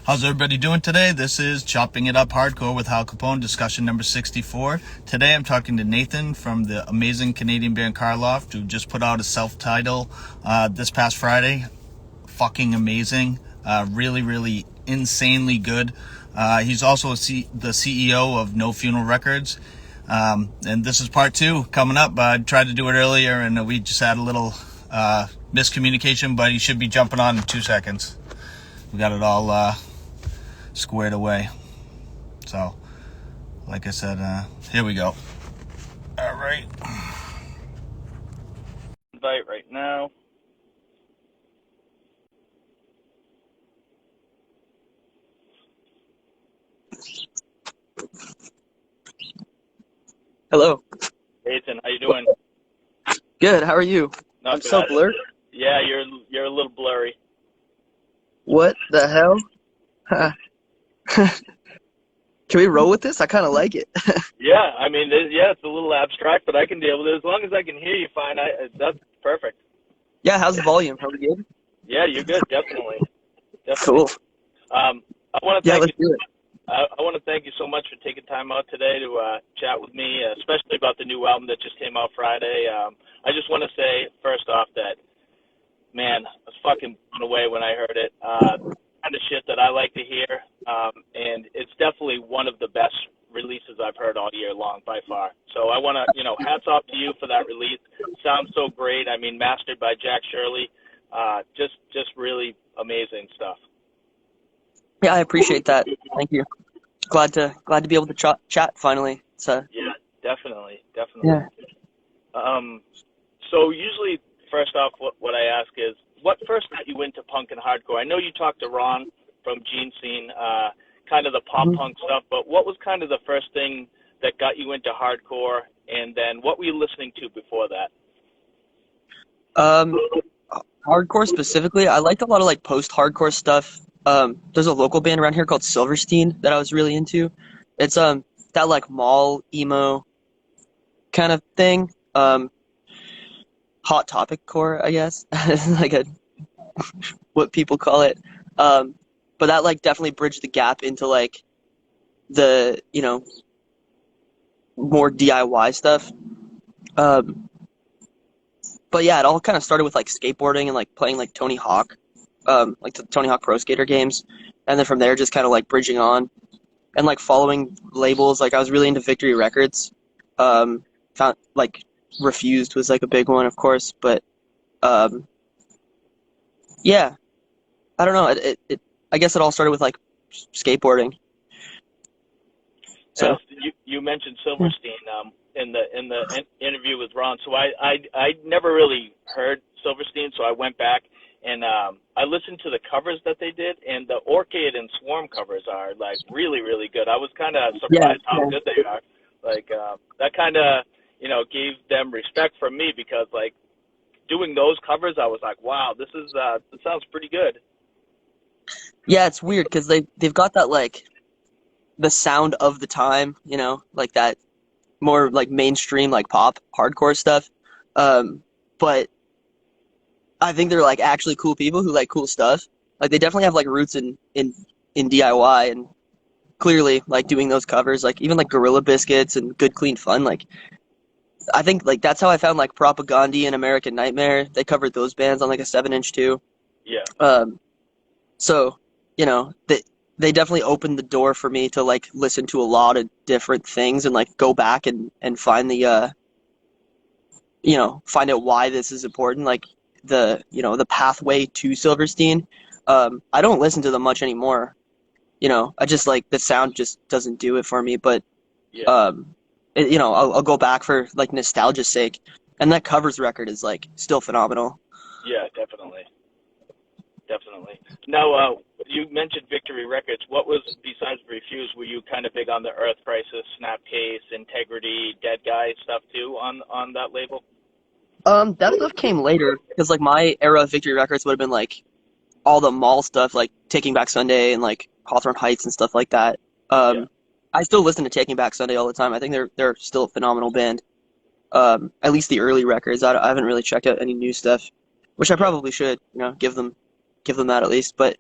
How's everybody doing today? This is Chopping It Up Hardcore with Hal Capone, discussion number 64. Today I'm talking to Nathan from the amazing Canadian band Karloff, who just put out a self-title this past Friday. Fucking amazing. Really insanely good. He's also the CEO of No Funeral Records. And this is part two coming up. I tried to do it earlier and we just had a little miscommunication, but he should be jumping on in 2 seconds. We got it all squared away. So, like I said, here we go. All right. Invite right now. Hello. Nathan, how you doing? Good. How are you? Not I'm bad. so blurred. Yeah, you're a little blurry. What the hell? Huh. Can we roll with this? I kind of like it. Yeah, I mean, it's a little abstract, but I can deal with it as long as I can hear you fine. That's perfect. Yeah. How's the volume? Are we good? Yeah, you're good. Definitely. Cool. I want to Yeah. thank Let's you. do it. I want to thank you so much for taking time out today to chat with me, especially about the new album that just came out Friday. I just want to say first off that, man, I was fucking blown away when I heard it. Kind of shit that I like to hear, and it's definitely one of the best releases I've heard all year long by far. So I want to, hats off to you for that release. Sounds so great. I mean, mastered by Jack Shirley. Just really amazing stuff. Yeah, I appreciate that. Thank you. Glad to be able to chat finally. So. Yeah, definitely. Yeah. So usually, first off, what I ask is, what first got you into punk and hardcore? I know you talked to Ron from Gene Scene, kind of the pop punk stuff, but what was kind of the first thing that got you into hardcore, and then what were you listening to before that? Hardcore specifically, I liked a lot of like post-hardcore stuff. There's a local band around here called Silverstein that I was really into. It's that like mall emo kind of thing. Hot topic core, I guess, like what people call it. But that like definitely bridged the gap into like the more DIY stuff. But yeah, it all kind of started with like skateboarding and like playing like Tony Hawk, like the Tony Hawk Pro Skater games, and then from there just kind of like bridging on and like following labels. Like I was really into Victory Records. Found like Refused was like a big one, of course, but yeah, I don't know. I guess it all started with like skateboarding. So you mentioned Silverstein in the interview with Ron. So I never really heard Silverstein, so I went back and I listened to the covers that they did, and the Orchid and Swarm covers are like really good. I was kind of surprised how good they are. Like that kind of gave them respect from me, because like doing those covers, I was like, wow, this sounds pretty good. Yeah, it's weird because they've got that like the sound of the time, like that more like mainstream like pop hardcore stuff. But I think they're like actually cool people who like cool stuff. Like they definitely have like roots in DIY, and clearly like doing those covers, like even like Gorilla Biscuits and Good Clean Fun. Like I think like that's how I found like Propagandhi and American Nightmare. They covered those bands on like a 7" too. Yeah. So they definitely opened the door for me to like listen to a lot of different things and like go back and find the find out why this is important, like the pathway to Silverstein. I don't listen to them much anymore. I just like the sound just doesn't do it for me, but I'll go back for like nostalgia's sake, and that covers record is like still phenomenal. Yeah, definitely. Now, you mentioned Victory Records. What was, besides Refuse, were you kind of big on the Earth Crisis, Snapcase, Integrity, Dead Guy stuff too on that label? That stuff came later because like my era of Victory Records would have been like all the mall stuff, like Taking Back Sunday and like Hawthorne Heights and stuff like that. I still listen to Taking Back Sunday all the time. I think they're still a phenomenal band. At least the early records. I haven't really checked out any new stuff, which I probably should. Give them that at least. But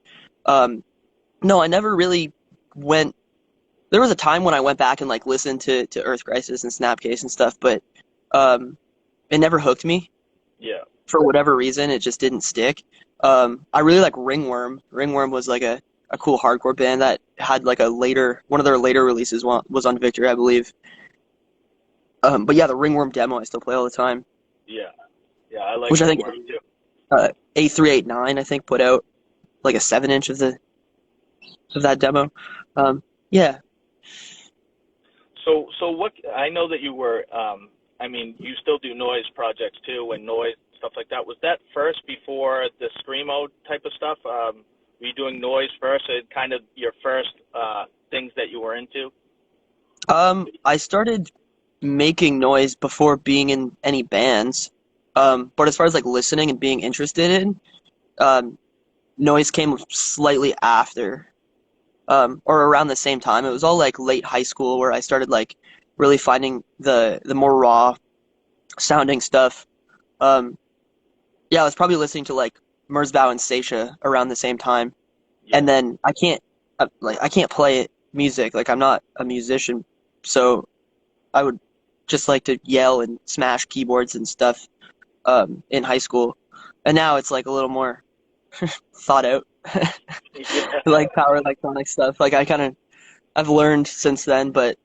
No, I never really went. There was a time when I went back and like listened to Earth Crisis and Snapcase and stuff, but um, it never hooked me Yeah. for whatever reason. It just didn't stick. I really like Ringworm. Ringworm was like a cool hardcore band that had like a later one of their later releases was on Victory, I believe. But yeah, the Ringworm demo I still play all the time, Yeah. Yeah. I like which I think Ringworm too. A389 I think put out like a 7 inch of that demo. Um, yeah. So what? I know that you were. I mean, you still do noise projects too, and noise stuff like that. Was that first before the screamo type of stuff? Were you doing noise first? Kind of your first things that you were into? I started making noise before being in any bands. But as far as like listening and being interested in, um, noise came slightly after, or around the same time. It was all like late high school where I started like really finding the more raw sounding stuff. Um, yeah, I was probably listening to like Merzbow and Seisha around the same time, Yeah. and then I can't play music. Like I'm not a musician, so I would just like to yell and smash keyboards and stuff in high school. And now it's like a little more thought out, Yeah. like power electronic stuff. Like I've learned since then, but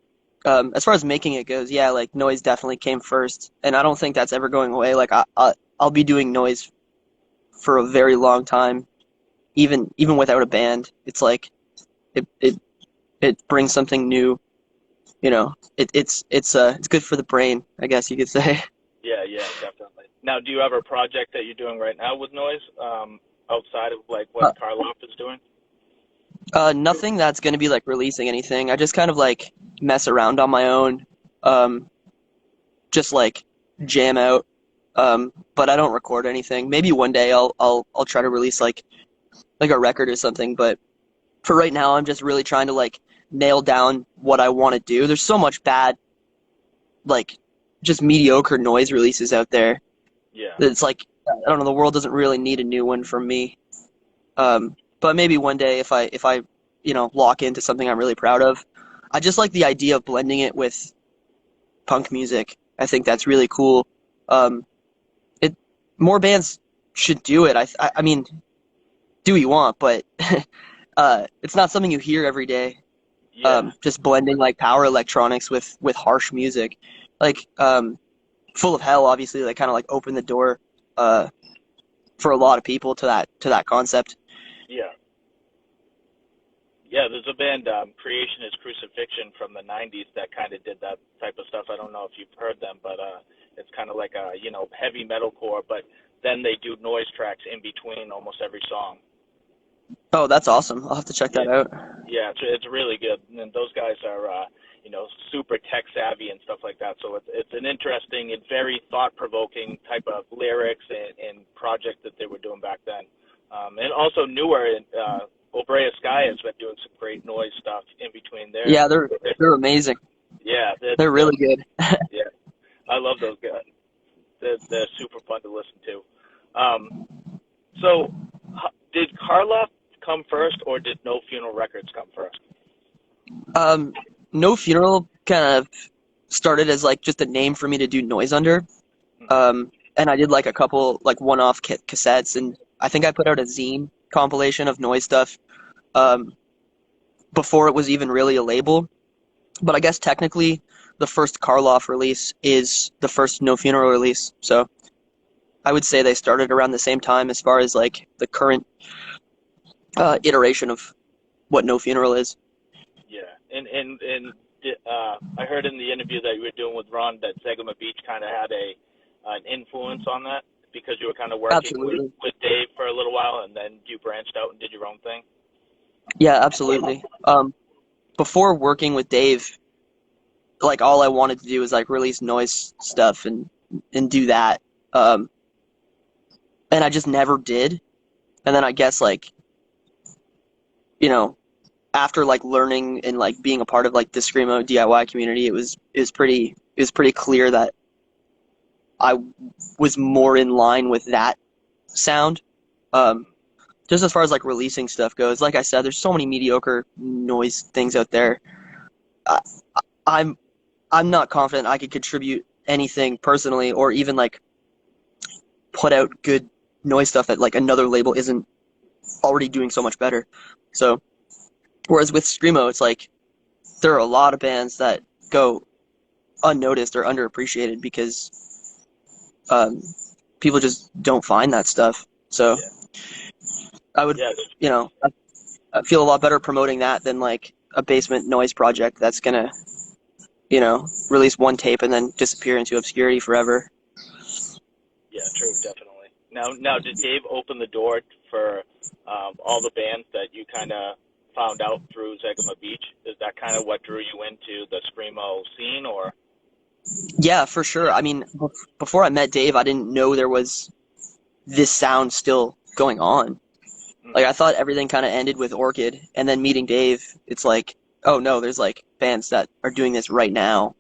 as far as making it goes, yeah, like noise definitely came first, and I don't think that's ever going away. Like I'll be doing noise for a very long time, even without a band. It's like it it it brings something new. You know, it's good for the brain, I guess you could say. Yeah. Yeah. Definitely. Now, do you have a project that you're doing right now with noise? Outside of like what Karloff is doing? Nothing that's gonna be like releasing anything. I just kind of like mess around on my own, um, just like jam out. But I don't record anything. Maybe one day I'll try to release like a record or something. But for right now, I'm just really trying to like nail down what I want to do. There's so much bad, like just mediocre noise releases out there. Yeah. That It's like I don't know. The world doesn't really need a new one from me. But maybe one day if I lock into something I'm really proud of. I just like the idea of blending it with punk music. I think that's really cool. Um, it More bands should do it. I mean, do what you want, but it's not something you hear every day. Yeah. Just blending like power electronics with harsh music, like Full of Hell. Obviously, like kind of like opened the door uh, for a lot of people to that concept. Yeah. Yeah, there's a band, Creation is Crucifixion from the '90s that kind of did that type of stuff. I don't know if you've heard them, but it's kind of like a heavy metalcore, but then they do noise tracks in between almost every song. Oh, that's awesome. I'll have to check that Yeah, out. yeah, it's really good. And those guys are super tech savvy and stuff like that. So it's an interesting and very thought provoking type of lyrics and project that they were doing back then. And also newer, Obrea Sky has been doing some great noise stuff in between there. Yeah, they're amazing. Yeah, They're really good. yeah, I love those guys. They're super fun to listen to. Um, so, did Karloff come first, or did No Funeral Records come first? Um, No Funeral kind of started as like just a name for me to do noise under. Hmm. And I did like a couple like one-off cassettes, and I think I put out a zine compilation of noise stuff um, before it was even really a label. But I guess technically the first Karloff release is the first No Funeral release. So I would say they started around the same time as far as like the current iteration of what No Funeral is. Yeah, and I heard in the interview that you were doing with Ron that Zegama Beach kind of had an influence on that because you were kind of working Absolutely. with Dave for a little while, and then you branched out and did your own thing. Yeah, absolutely. Before working with Dave, like all I wanted to do was like release noise stuff and do that. Um, and I just never did. And then I guess like, you know, after like learning and like being a part of like the Screamo DIY community, it was pretty clear that I was more in line with that sound. Um, just as far as like releasing stuff goes, like I said, there's so many mediocre noise things out there. I, I'm I'm not confident I could contribute anything personally, or even like put out good noise stuff that like another label isn't already doing so much better. So whereas with screamo, it's like there are a lot of bands that go unnoticed or underappreciated because um, people just don't find that stuff. So Yeah. I would, Yeah. you know, I feel a lot better promoting that than like a basement noise project that's gonna, release one tape and then disappear into obscurity forever. Yeah, true, definitely. Now, did Dave open the door for all the bands that you kind of found out through Zegama Beach? Is that kind of what drew you into the screamo scene, or? Yeah, for sure. I mean, before I met Dave, I didn't know there was this sound still going on. Like I thought everything kind of ended with Orchid, and then meeting Dave, it's like, oh no, there's like bands that are doing this right now.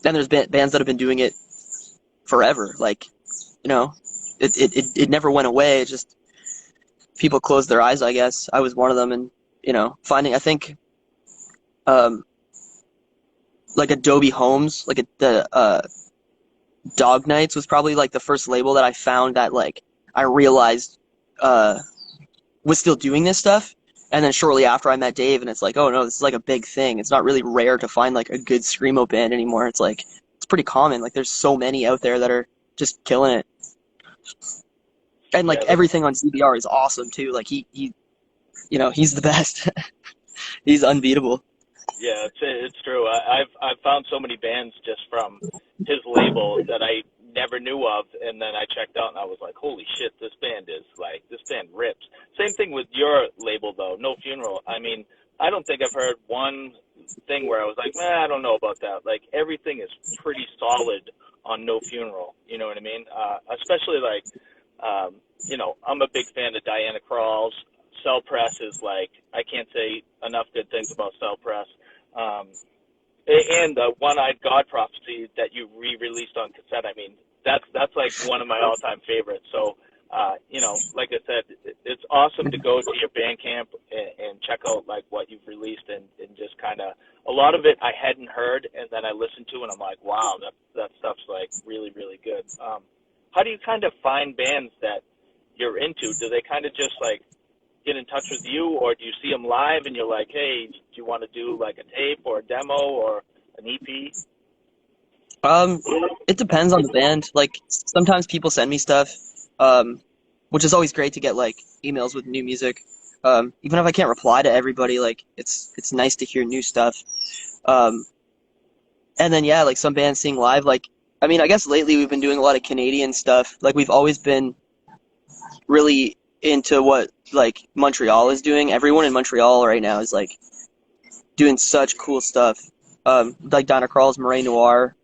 Then there's bands that have been doing it forever. Like, you know, it never went away. It just people closed their eyes, I guess. I was one of them, and finding I think um like Adobe Homes, like the Dog Nights was probably like the first label that I found that like I realized uh was still doing this stuff. And then shortly after I met Dave, and it's like, oh no, this is like a big thing. It's not really rare to find like a good screamo band anymore. It's like it's pretty common. Like there's so many out there that are just killing it. And like Yeah, everything on CBR is awesome too. Like he's the best. He's unbeatable. yeah, it's true. I've found so many bands just from his label that I never knew of, and then I checked out and I was like, holy shit, this band rips. Same thing with your label though, No Funeral. I mean, I don't think I've heard one thing where I was like, I don't know about that. Like everything is pretty solid on No Funeral. You know what I mean? Especially like, I'm a big fan of Diana Krall's. Cell Press is like, I can't say enough good things about Cell Press. Um, and the One-Eyed God Prophecy that you re-released on cassette, I mean, that's like one of my all-time favorites. So, like I said, it's awesome to go to your Bandcamp and check out like what you've released and just kind of a lot of it I hadn't heard, and then I listened to and I'm like, wow, that stuff's like really really good. How do you kind of find bands that you're into? Do they kind of just like get in touch with you, or do you see them live and you're like, hey, do you want to do like a tape or a demo or an EP? It depends on the band. Like sometimes people send me stuff, which is always great to get like emails with new music. Even if I can't reply to everybody, like it's nice to hear new stuff. Um, and then yeah, like some bands seeing live. Like I mean, I guess lately we've been doing a lot of Canadian stuff. Like we've always been really into what like Montreal is doing. Everyone in Montreal right now is like doing such cool stuff. Like Donna Krall's Marais Noir,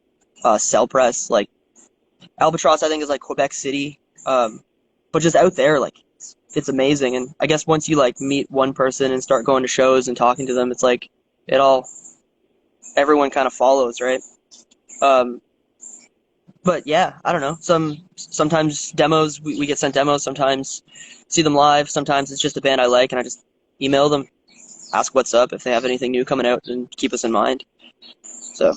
Cell Press, like Albatross, I think is like Quebec City. But just out there, like it's amazing. And I guess once you like meet one person and start going to shows and talking to them, it's like everyone kind of follows, right? Um, but yeah, I don't know. Sometimes demos we get sent demos. Sometimes see them live. Sometimes it's just a band I like, and I just email them, ask what's up if they have anything new coming out, and keep us in mind. So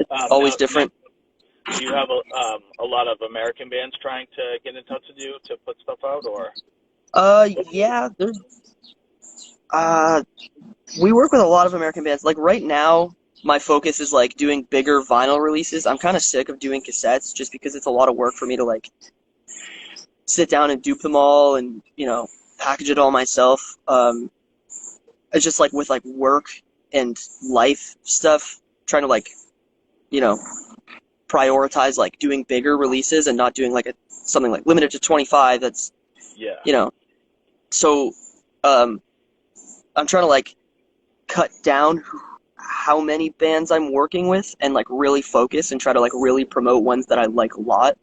always different. Do you have a lot of American bands trying to get in touch with you to put stuff out, or? Yeah, there's we work with a lot of American bands. Like right now, my focus is like doing bigger vinyl releases. I'm kind of sick of doing cassettes just because it's a lot of work for me to like sit down and dupe them all and package it all myself. It's just like with like work and life stuff, trying to like you know prioritize like doing bigger releases and not doing like something like limited to 25. That's Yeah. So I'm trying to like cut down how many bands I'm working with and like really focus and try to like really promote ones that I like a lot.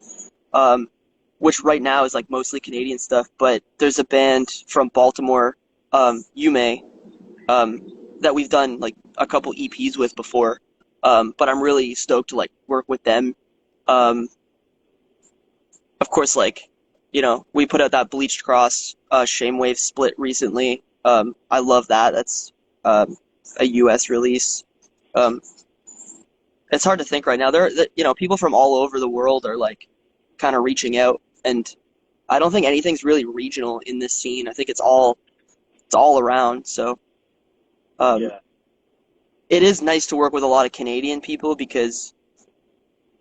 Which right now is like mostly Canadian stuff, but there's a band from Baltimore, Yume, that we've done like a couple EPs with before. But I'm really stoked to like work with them. Of course, like, we put out that Bleached Cross Shamewave split recently. I love that. That's a U.S. release. Um, it's hard to think right now. People from all over the world are like kind of reaching out, and I don't think anything's really regional in this scene. I think it's all around. So um, Yeah. it is nice to work with a lot of Canadian people because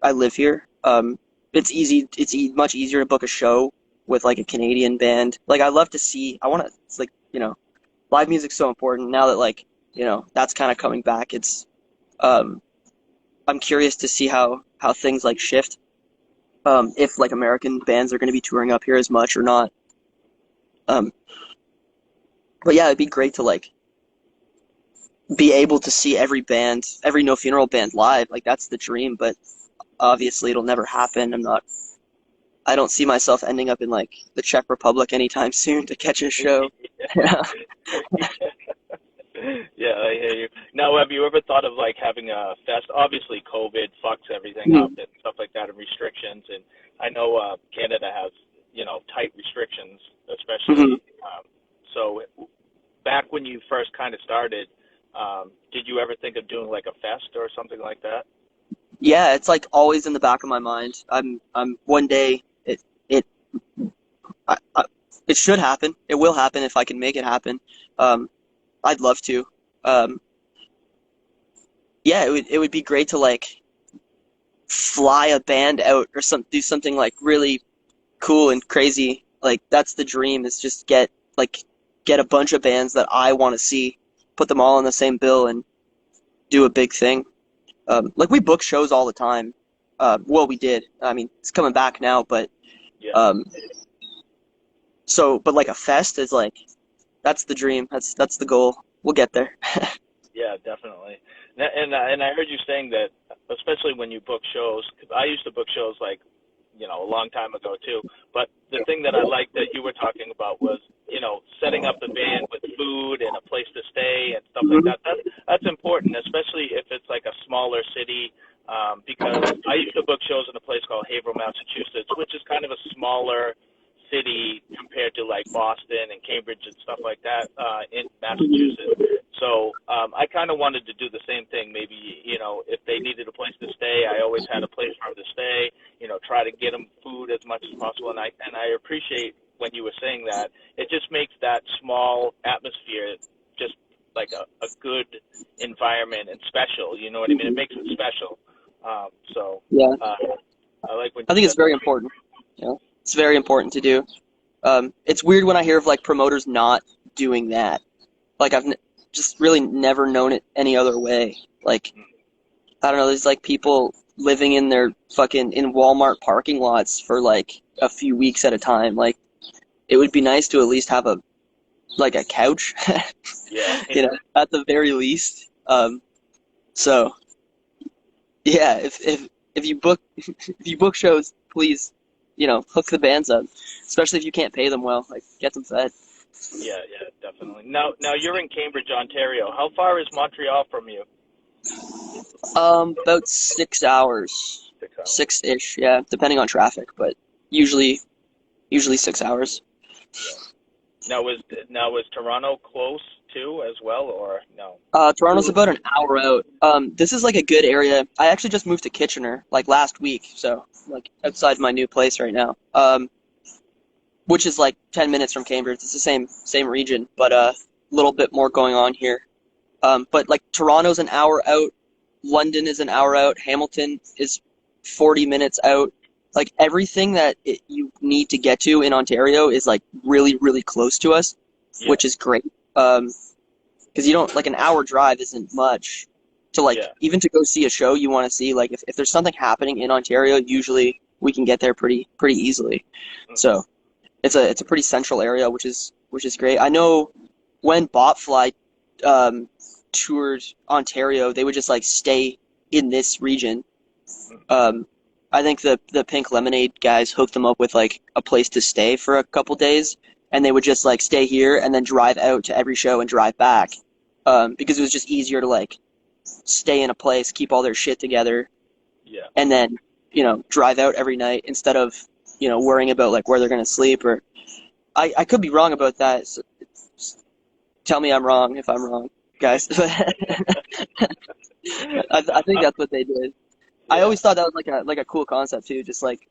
I live here. It's easy. Much easier to book a show with like a Canadian band. Like I love to see. I want to. It's like live music's so important now that like that's kind of coming back. It's um, I'm curious to see how things like shift. If like American bands are going to be touring up here as much or not. Um, but yeah, it'd be great to like be able to see every band, every No Funeral band live. Like that's the dream, but obviously it'll never happen. I don't see myself ending up in like the Czech Republic anytime soon to catch a show. Yeah. Yeah, I hear you. Now, have you ever thought of like having a fest? Obviously, COVID fucks everything up Mhm. and stuff like that, and restrictions. And I know Canada has, tight restrictions, Mhm. especially. So back when you first kind of started, did you ever think of doing like a fest or something like that? Yeah, it's like always in the back of my mind. I'm one day it I, it should happen. It will happen if I can make it happen. Um, I'd love to. Um, yeah, it would be great to like fly a band out or do something like really cool and crazy. Like that's the dream is just get a bunch of bands that I want to see, put them all on the same bill and do a big thing. Like we book shows all the time. Well, we did. I mean, it's coming back now, but Yeah. um, but like a fest is like that's the dream. That's the goal. We'll get there. Yeah, definitely. And I heard you saying that, especially when you book shows. 'Cause I used to book shows like, a long time ago too. But the thing that I liked that you were talking about was, setting up the band with food and a place to stay and stuff like Mhm. that. That's important, especially if it's like a smaller city. Because I used to book shows in a place called Haverhill, Massachusetts, which is kind of a smaller city compared to like Boston and Cambridge and stuff like that in Massachusetts. So I kind of wanted to do the same thing. Maybe if they needed a place to stay, I always had a place for them to stay. Try to get them food as much as possible. And I appreciate when you were saying that. It just makes that small atmosphere just like a good environment and special. You know what I mean? It makes it special. So Yeah, uh, I like when I you think it's said that. very important. It's very important to do. It's weird when I hear of like promoters not doing that. Like just really never known it any other way. Like I don't know, there's like people living in their in Walmart parking lots for like a few weeks at a time. Like it would be nice to at least have a couch, Yeah. at the very least. So yeah, if you book if you book shows, please, hook the bands up, especially if you can't pay them well. Like get them fed. Yeah, yeah, definitely. Now you're in Cambridge, Ontario. How far is Montreal from you? About 6 hours, 6 hours. six-ish, yeah, depending on traffic, but usually 6 hours. Yeah. Now is Toronto close too as well, or no? Toronto's about an hour out. This is like a good area. I actually just moved to Kitchener like last week, so like outside my new place right now. Which is like 10 minutes from Cambridge. It's the same region, but a little bit more going on here. But like Toronto's an hour out, London is an hour out, Hamilton is 40 minutes out. Like everything that you need to get to in Ontario is like really, really close to us, Yeah, which is great. Because you don't like an hour drive isn't much to like yeah. even to go see a show you want to see. Like if there's something happening in Ontario, usually we can get there pretty easily. Hmm. So it's a pretty central area, which is great. I know when Botfly um, toured Ontario, they would just like stay in this region. Um, I think the Pink Lemonade guys hooked them up with like a place to stay for a couple days, and they would just like stay here and then drive out to every show and drive back, because it was just easier to like stay in a place, keep all their shit together, Yeah, and then drive out every night instead of worrying about like where they're gonna sleep or I could be wrong about that. So tell me I'm wrong if I'm wrong, guys. I think that's what they did. I Yeah. always thought that was like a cool concept too. Just like,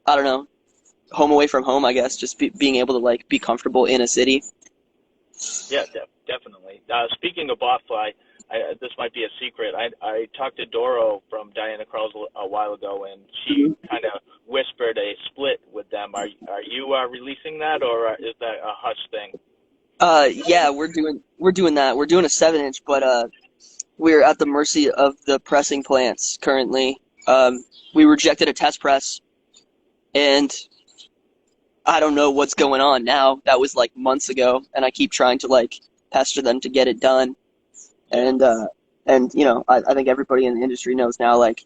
I don't know, home away from home, I guess. Just being able to like be comfortable in a city. Yeah, definitely. Speaking of botfly, this might be a secret. I talked to Doro from Diana Krall's a while ago, and she Mhm. kind of whispered a split with them. Are you releasing that, or is that a hush thing? Yeah, we're doing that. We're doing a 7 inch, but we're at the mercy of the pressing plants currently. We rejected a test press, and I don't know what's going on now. That was like months ago, and I keep trying to like pester them to get it done. Yeah, And I think everybody in the industry knows now, like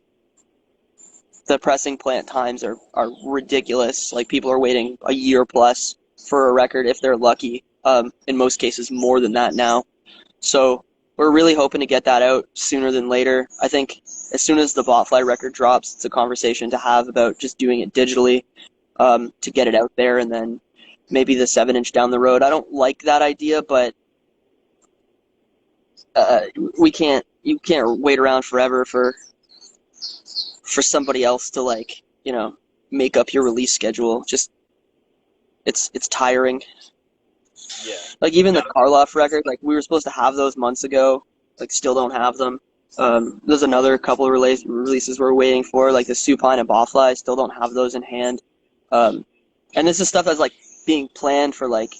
the pressing plant times are ridiculous. Like people are waiting a year plus for a record if they're lucky. In most cases, more than that now. So we're really hoping to get that out sooner than later. I think as soon as the Botfly record drops, it's a conversation to have about just doing it digitally, to get it out there, and then maybe the 7 inch down the road. I don't like that idea, but uh, you can't wait around forever for somebody else to like, make up your release schedule. Just it's tiring. yeah. Like even No, the Karloff record, like we were supposed to have those months ago, like still don't have them. There's another couple of releases we're waiting for, like the Supine and Bawfly, still don't have those in hand. Um, and this is stuff that's like being planned for like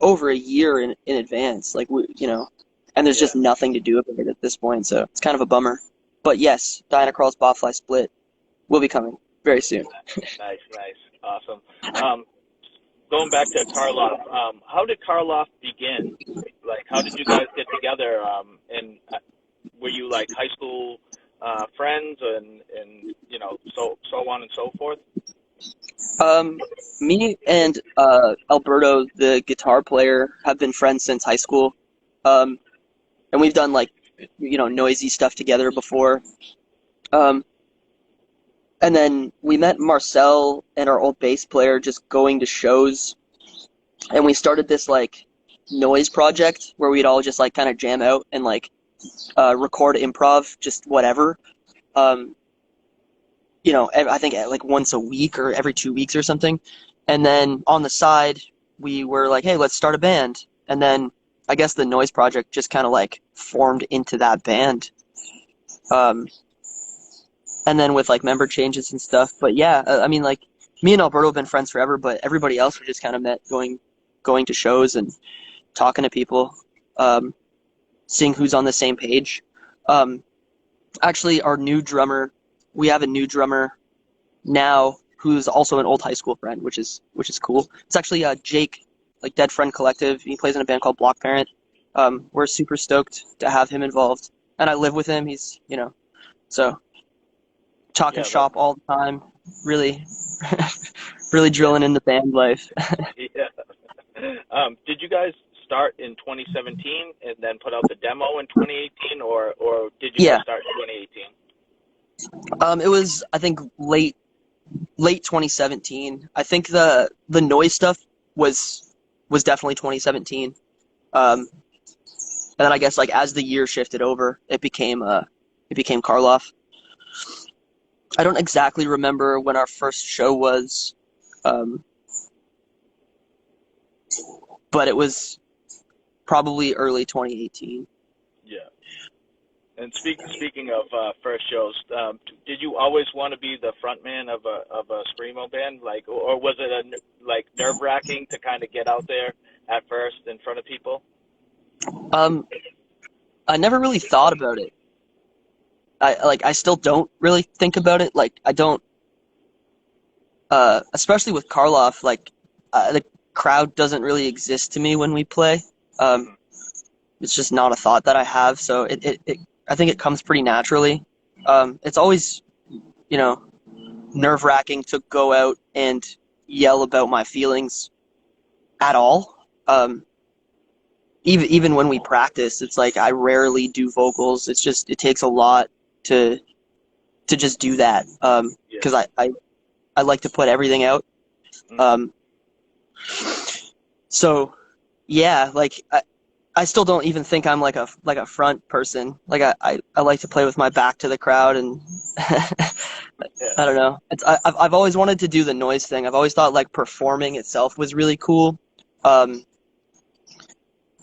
over a year in advance, like and there's yeah. just nothing to do about it at this point, so it's kind of a bummer. But yes, Diana Krall's Bawfly split will be coming very soon. Nice, awesome. Um, Going back to Karloff, how did Karloff begin? Like, how did you guys get together? And were you like high school friends, and so on and so forth? Um, Me and Alberto, the guitar player, have been friends since high school. Um, and we've done like noisy stuff together before. Um, and then we met Marcel and our old bass player just going to shows, and we started this like noise project where we'd all just like kind of jam out and like record improv, just whatever. Um, I think like once a week or every 2 weeks or something. And then on the side, we were like, hey, let's start a band. And then I guess the Noise Project just kind of like formed into that band. Um, and then with like member changes and stuff. But yeah, I mean, like me and Alberto have been friends forever, but everybody else we just kind of met going to shows and talking to people, um, seeing who's on the same page. Um, Actually, we have a new drummer now who's also an old high school friend, which is cool. It's actually Jake, like Dead Friend Collective. He plays in a band called Block Parent. We're super stoked to have him involved, and I live with him. He's so talking Yeah, that's shop all the time. Really, really yeah, drilling into band life. yeah. Did you guys start in 2017 and then put out the demo in 2018, or did you guys Yeah, start in 2018? it was I think late 2017. I think the noise stuff was definitely 2017. Um, and then I guess like as the year shifted over, it became Karloff. I don't exactly remember when our first show was, um, but it was probably early 2018. Yeah. And speaking of first shows, did you always want to be the frontman of a screamo band, like, or was it like nerve wracking to kind of get out there at first in front of people? Um, I never really thought about it. I still don't really think about it. Like I don't, especially with Karloff. Like the crowd doesn't really exist to me when we play. Um, Hmm. it's just not a thought that I have. So it I think it comes pretty naturally. It's always you know nerve wracking to go out and yell about my feelings at all. Even when we practice, it's like I rarely do vocals. It takes a lot to just do that. Yeah, Because I like to put everything out. Mm. So yeah, like I still don't even think I'm like a front person. Like I like to play with my back to the crowd, and Yeah. I don't know. I've always wanted to do the noise thing. I've always thought like performing itself was really cool. Um,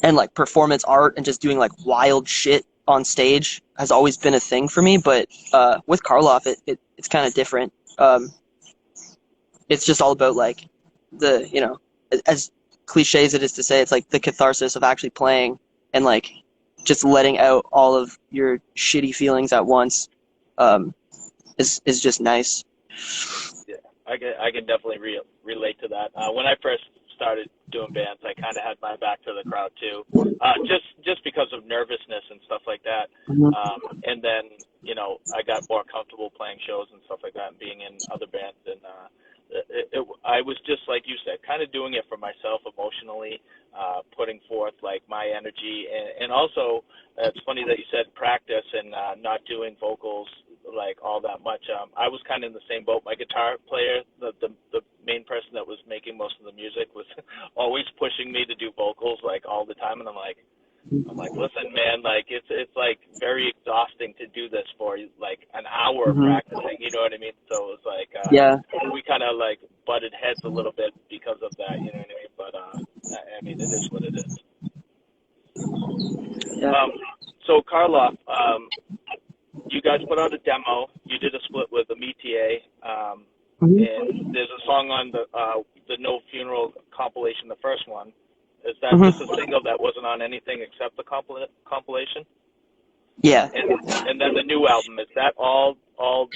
and like performance art and just doing like wild shit on stage has always been a thing for me. But with Karloff, it's kind of different. It's just all about like as cliche as it is to say, it's like the catharsis of actually playing and like just letting out all of your shitty feelings at once is just nice. Yeah, I can definitely relate to that. When I first started doing bands, I kind of had my back to the crowd too, just because of nervousness and stuff like that. Mhm. And then I got more comfortable playing shows and stuff like that, and being in other bands. And I was just like you said, kind of doing it for myself emotionally, putting forth like my energy, and also it's funny that you said practice and not doing vocals like all that much. I was kind of in the same boat. My guitar player, the main person that was making most of the music, was always pushing me to do vocals like all the time, and I'm like, listen, man, like it's like very exhausting to do this for like an hour of Mhm. practicing. You know what I mean? So it was like Yeah. we kind of like butted heads a little bit because of that. You know what I mean? But I mean, it is what it is. Yeah. So Karloff, you guys put out a demo. You did a split with the Metier, Mhm. and there's a song on the No Funeral compilation, the first one. Is that just a Mhm. single that wasn't on anything except the compilation? Yeah. And then the new album, is that all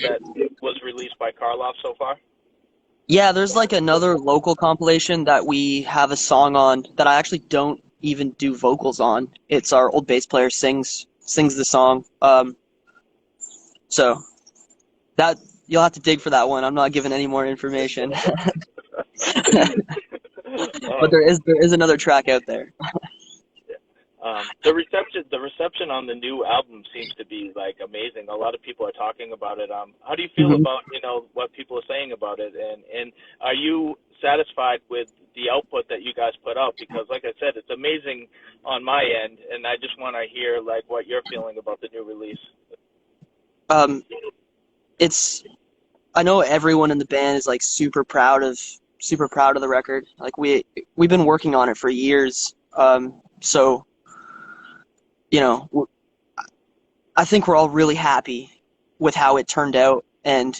that was released by Karloff so far? Yeah, there's like another local compilation that we have a song on that I actually don't even do vocals on. It's our old bass player sings the song. So that you'll have to dig for that one. I'm not giving any more information. But um, there is another track out there. the reception on the new album seems to be like amazing. A lot of people are talking about it. How do you feel Mhm. about what people are saying about it, and are you satisfied with the output that you guys put out? Because like I said, it's amazing on my end, and I just want to hear like what you're feeling about the new release. Um, it's I know everyone in the band is like super proud of the record. Like we've been working on it for years. So you know, I think we're all really happy with how it turned out, and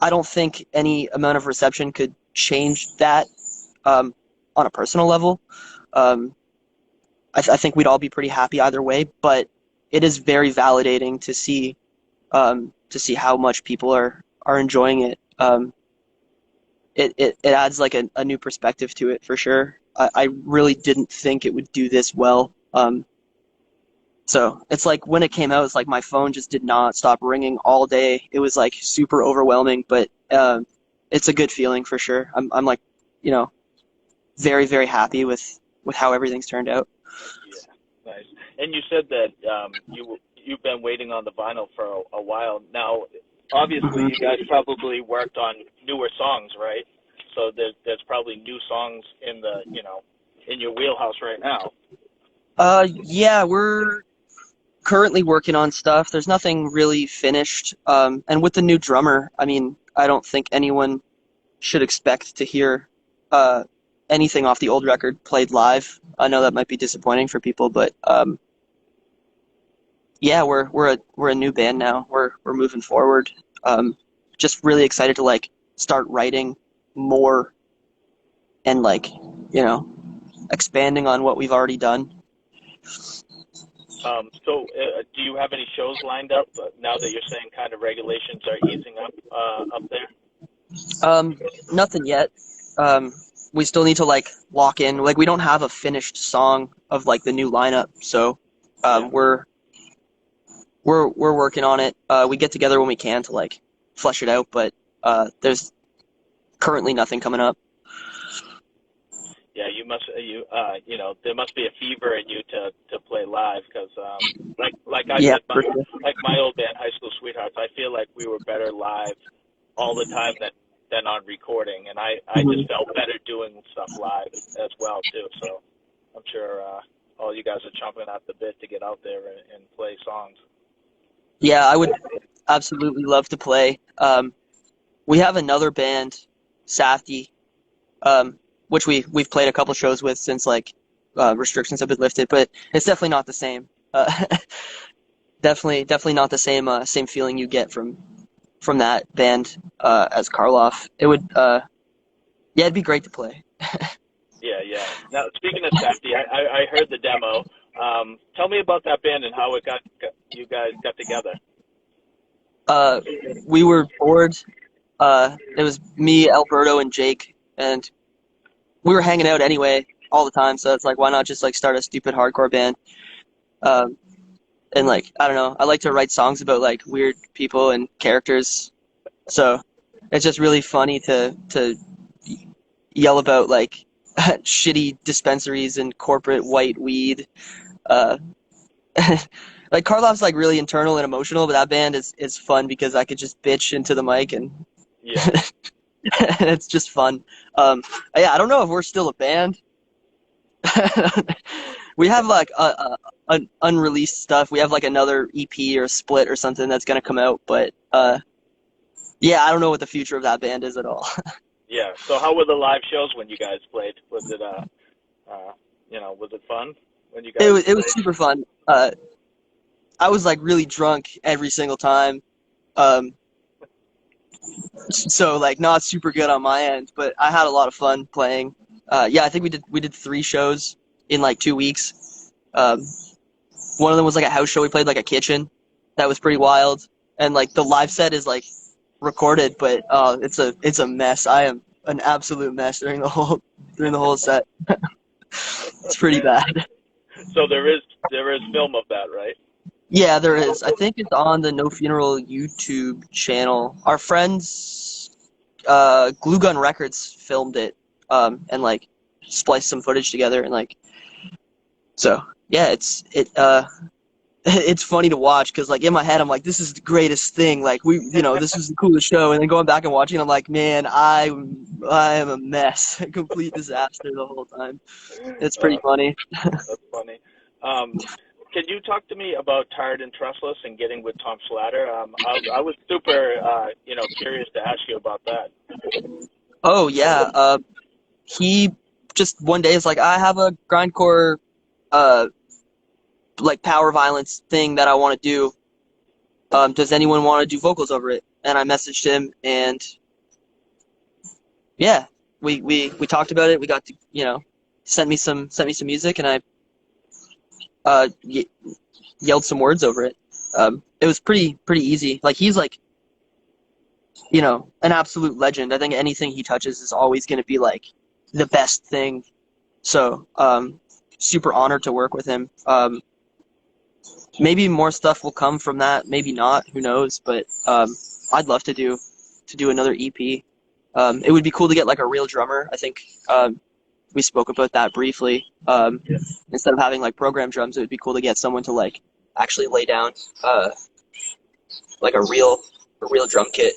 I don't think any amount of reception could change that um, on a personal level. Um, I think we'd all be pretty happy either way, but it is very validating to see how much people are enjoying it. It adds like a new perspective to it for sure. I really didn't think it would do this well. So it's like when it came out, it's like my phone just did not stop ringing all day. It was like super overwhelming, but it's a good feeling for sure. I'm like, you know, very very happy with how everything's turned out. Yeah, nice. And you said that you've been waiting on the vinyl for a while now. Obviously, Hmm. you guys probably worked on newer songs, right? So there's probably new songs in the in your wheelhouse right now. Yeah, we're currently working on stuff. There's nothing really finished. And with the new drummer, I mean, I don't think anyone should expect to hear uh, anything off the old record played live. I know that might be disappointing for people, but yeah, we're a new band now. We're moving forward. Just really excited to like start writing more and like expanding on what we've already done. So do you have any shows lined up now that you're saying kind of regulations are easing up there? Um, Nothing yet. We still need to like lock in. Like we don't have a finished song of like the new lineup, so Yeah. we're working on it. We get together when we can to like flesh it out, but there's currently nothing coming up. Yeah, there must be a fever in you to play live because like I Yeah, said, for sure. like my old band, High School Sweethearts, I feel like we were better live all the time than on recording, and I Mhm. just felt better doing stuff live as well too. So I'm sure all you guys are chomping at the bit to get out there and play songs. Yeah, I would absolutely love to play. We have another band, Safety, which we've played a couple shows with since like restrictions have been lifted, but it's definitely not the same. Definitely not the same feeling you get from that band as Karloff. It would yeah, it'd be great to play. Yeah, yeah. Now speaking of Safety, I heard the demo. Tell me about that band and how it got you guys got together. Uh, we were bored. It was me, Alberto, and Jake, and we were hanging out anyway all the time. So it's like, why not just like start a stupid hardcore band? Um, and like, I don't know, I like to write songs about like weird people and characters. So it's just really funny to yell about like shitty dispensaries and corporate white weed. Uh, like Karloff's like really internal and emotional, but that band is fun because I could just bitch into the mic and Yeah. it's just fun. Yeah, I don't know if we're still a band. We have like unreleased stuff. We have like another EP or split or something that's gonna come out, but yeah, I don't know what the future of that band is at all. Yeah. So how were the live shows when you guys played? Was it was it fun when you It guys was played? super fun. I was like really drunk every single time. Um, so like not super good on my end, but I had a lot of fun playing. Yeah, I think we did 3 shows in like 2 weeks. One of them was like a house show. We played like a kitchen. That was pretty wild. And like the live set is like recorded, but it's a mess. I am an absolute mess during the whole set. It's pretty bad. So there is film of that, right? Yeah, there is. I think it's on the No Funeral YouTube channel. Our friends, Glue Gun Records filmed it, and like spliced some footage together, and like so. Yeah, it's funny to watch because like in my head I'm like, this is the greatest thing. Like this was the coolest show, and then going back and watching, I'm like, man, I am a mess, a complete disaster the whole time. It's pretty Uh, funny. that's funny. Um, can you talk to me about Tired and Trustless and getting with Tom Slatter? I was super curious to ask you about that. Oh yeah, he just one day is like, I have a grindcore, uh, like power violence thing that I want to do. Does anyone want to do vocals over it? And I messaged him, and yeah, we talked about it. We got to sent me some music, and I yelled some words over it. It was pretty easy. Like he's like an absolute legend. I think anything he touches is always going to be like the best thing. So super honored to work with him. Maybe more stuff will come from that. Maybe not. Who knows? But I'd love to do another EP. It would be cool to get like a real drummer. I think we spoke about that briefly. Instead of having like program drums, it would be cool to get someone to like actually lay down like a real drum kit.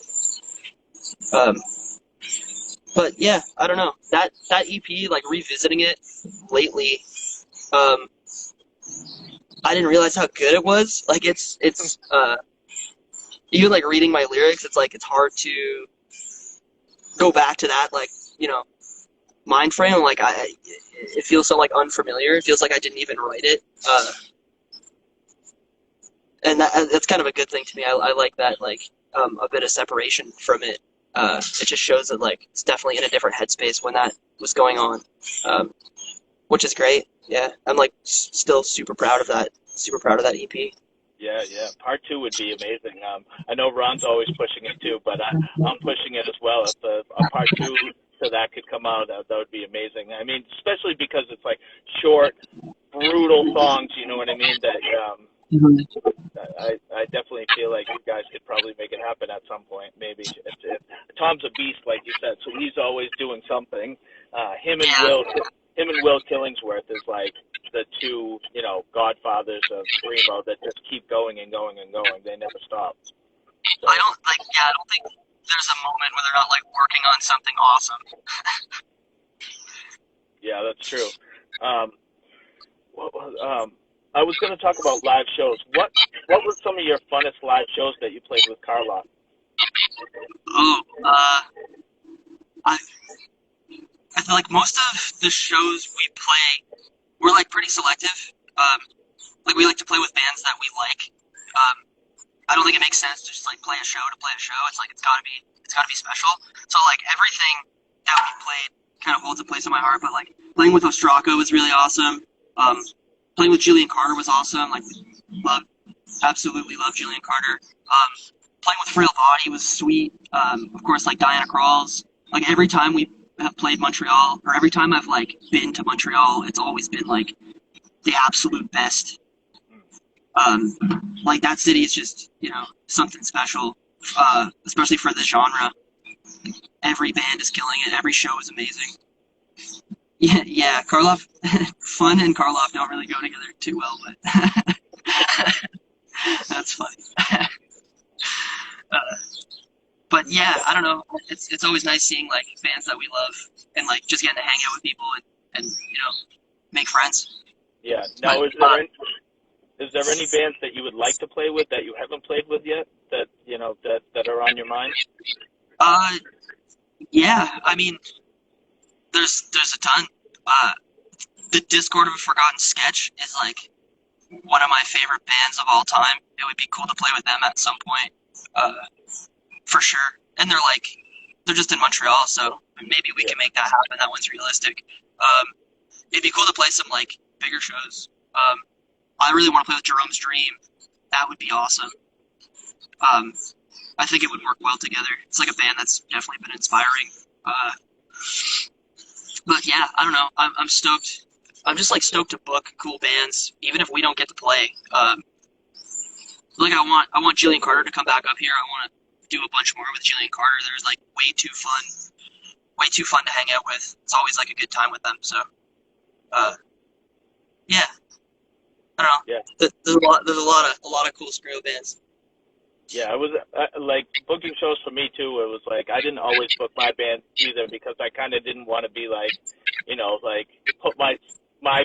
Um, but yeah, I don't know that EP. Like revisiting it lately, um, I didn't realize how good it was. Like it's even like reading my lyrics, it's like it's hard to go back to that like mind frame. Like it feels so like unfamiliar. It feels like I didn't even write it, and that's kind of a good thing to me. I like that like a bit of separation from it. It just shows that like it's definitely in a different headspace when that was going on, um, which is great. Yeah, I'm like still super proud of that. Super proud of that EP. Yeah, yeah. Part two would be amazing. I know Ron's always pushing it too, but I'm pushing it as well. If a part two to that could come out, that would be amazing. I mean, especially because it's like short, brutal songs. You know what I mean? That Mhm. I definitely feel like you guys could probably make it happen at some point. Maybe Tom's a beast, like you said, so he's always doing something. Him and Will Killingsworth is like the two, godfathers of screamo that just keep going and going and going. They never stop. So I don't think there's a moment where they're not like working on something awesome. Yeah, that's true. Um, I was going to talk about live shows. What were some of your funnest live shows that you played with Karloff? Oh, I I feel like most of the shows we play, we're like pretty selective. Like we like to play with bands that we like. I don't think it makes sense to just like play a show to play a show. It's like it's gotta be special. So like everything that we played kind of holds a place in my heart. But like playing with Ostraka was really awesome. Playing with Julian Carter was awesome. Like love, absolutely love Julian Carter. Playing with Frail Body was sweet. Of course, like Diana Kralls. Like every time we have played Montreal, or every time I've like been to Montreal, it's always been like the absolute best. Like that city is just, something special, especially for this genre. Every band is killing it. Every show is amazing. Yeah, Karloff, Fun and Karloff don't really go together too well, but that's funny. But yeah, I don't know. It's always nice seeing like bands that we love and like just getting to hang out with people and make friends. Yeah. But, Now, is there any bands that you would like to play with that you haven't played with yet that that are on your mind? yeah, I mean, there's a ton. The Discord of a Forgotten Sketch is like one of my favorite bands of all time. It would be cool to play with them at some point, for sure. And they're just in Montreal, so maybe we can make that happen. That one's realistic. It'd be cool to play some like bigger shows. I really want to play with Jerome's Dream. That would be awesome. I think it would work well together. It's like a band that's definitely been inspiring. But yeah, I don't know. I'm stoked. I'm just like stoked to book cool bands, even if we don't get to play. Like I want Jillian Carter to come back up here. I want to do a bunch more with Jillian Carter. There's like way too fun to hang out with. It's always like a good time with them. So, yeah, I don't know. Yeah. There's a lot of cool screw bands. Yeah, it was like booking shows for me too. It was like I didn't always book my band either because I kind of didn't want to be like, like put my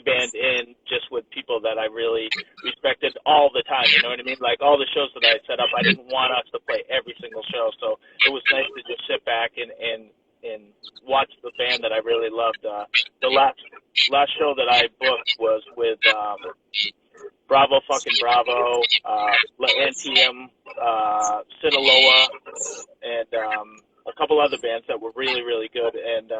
band in just with people that I really respected all the time. You know what I mean? Like all the shows that I set up, I didn't want us to play every single show. So it was nice to just sit back and watch the band that I really loved. The last show that I booked was with Bravo fucking Bravo, La Antiem, Sinaloa, and a couple other bands that were really, really good. And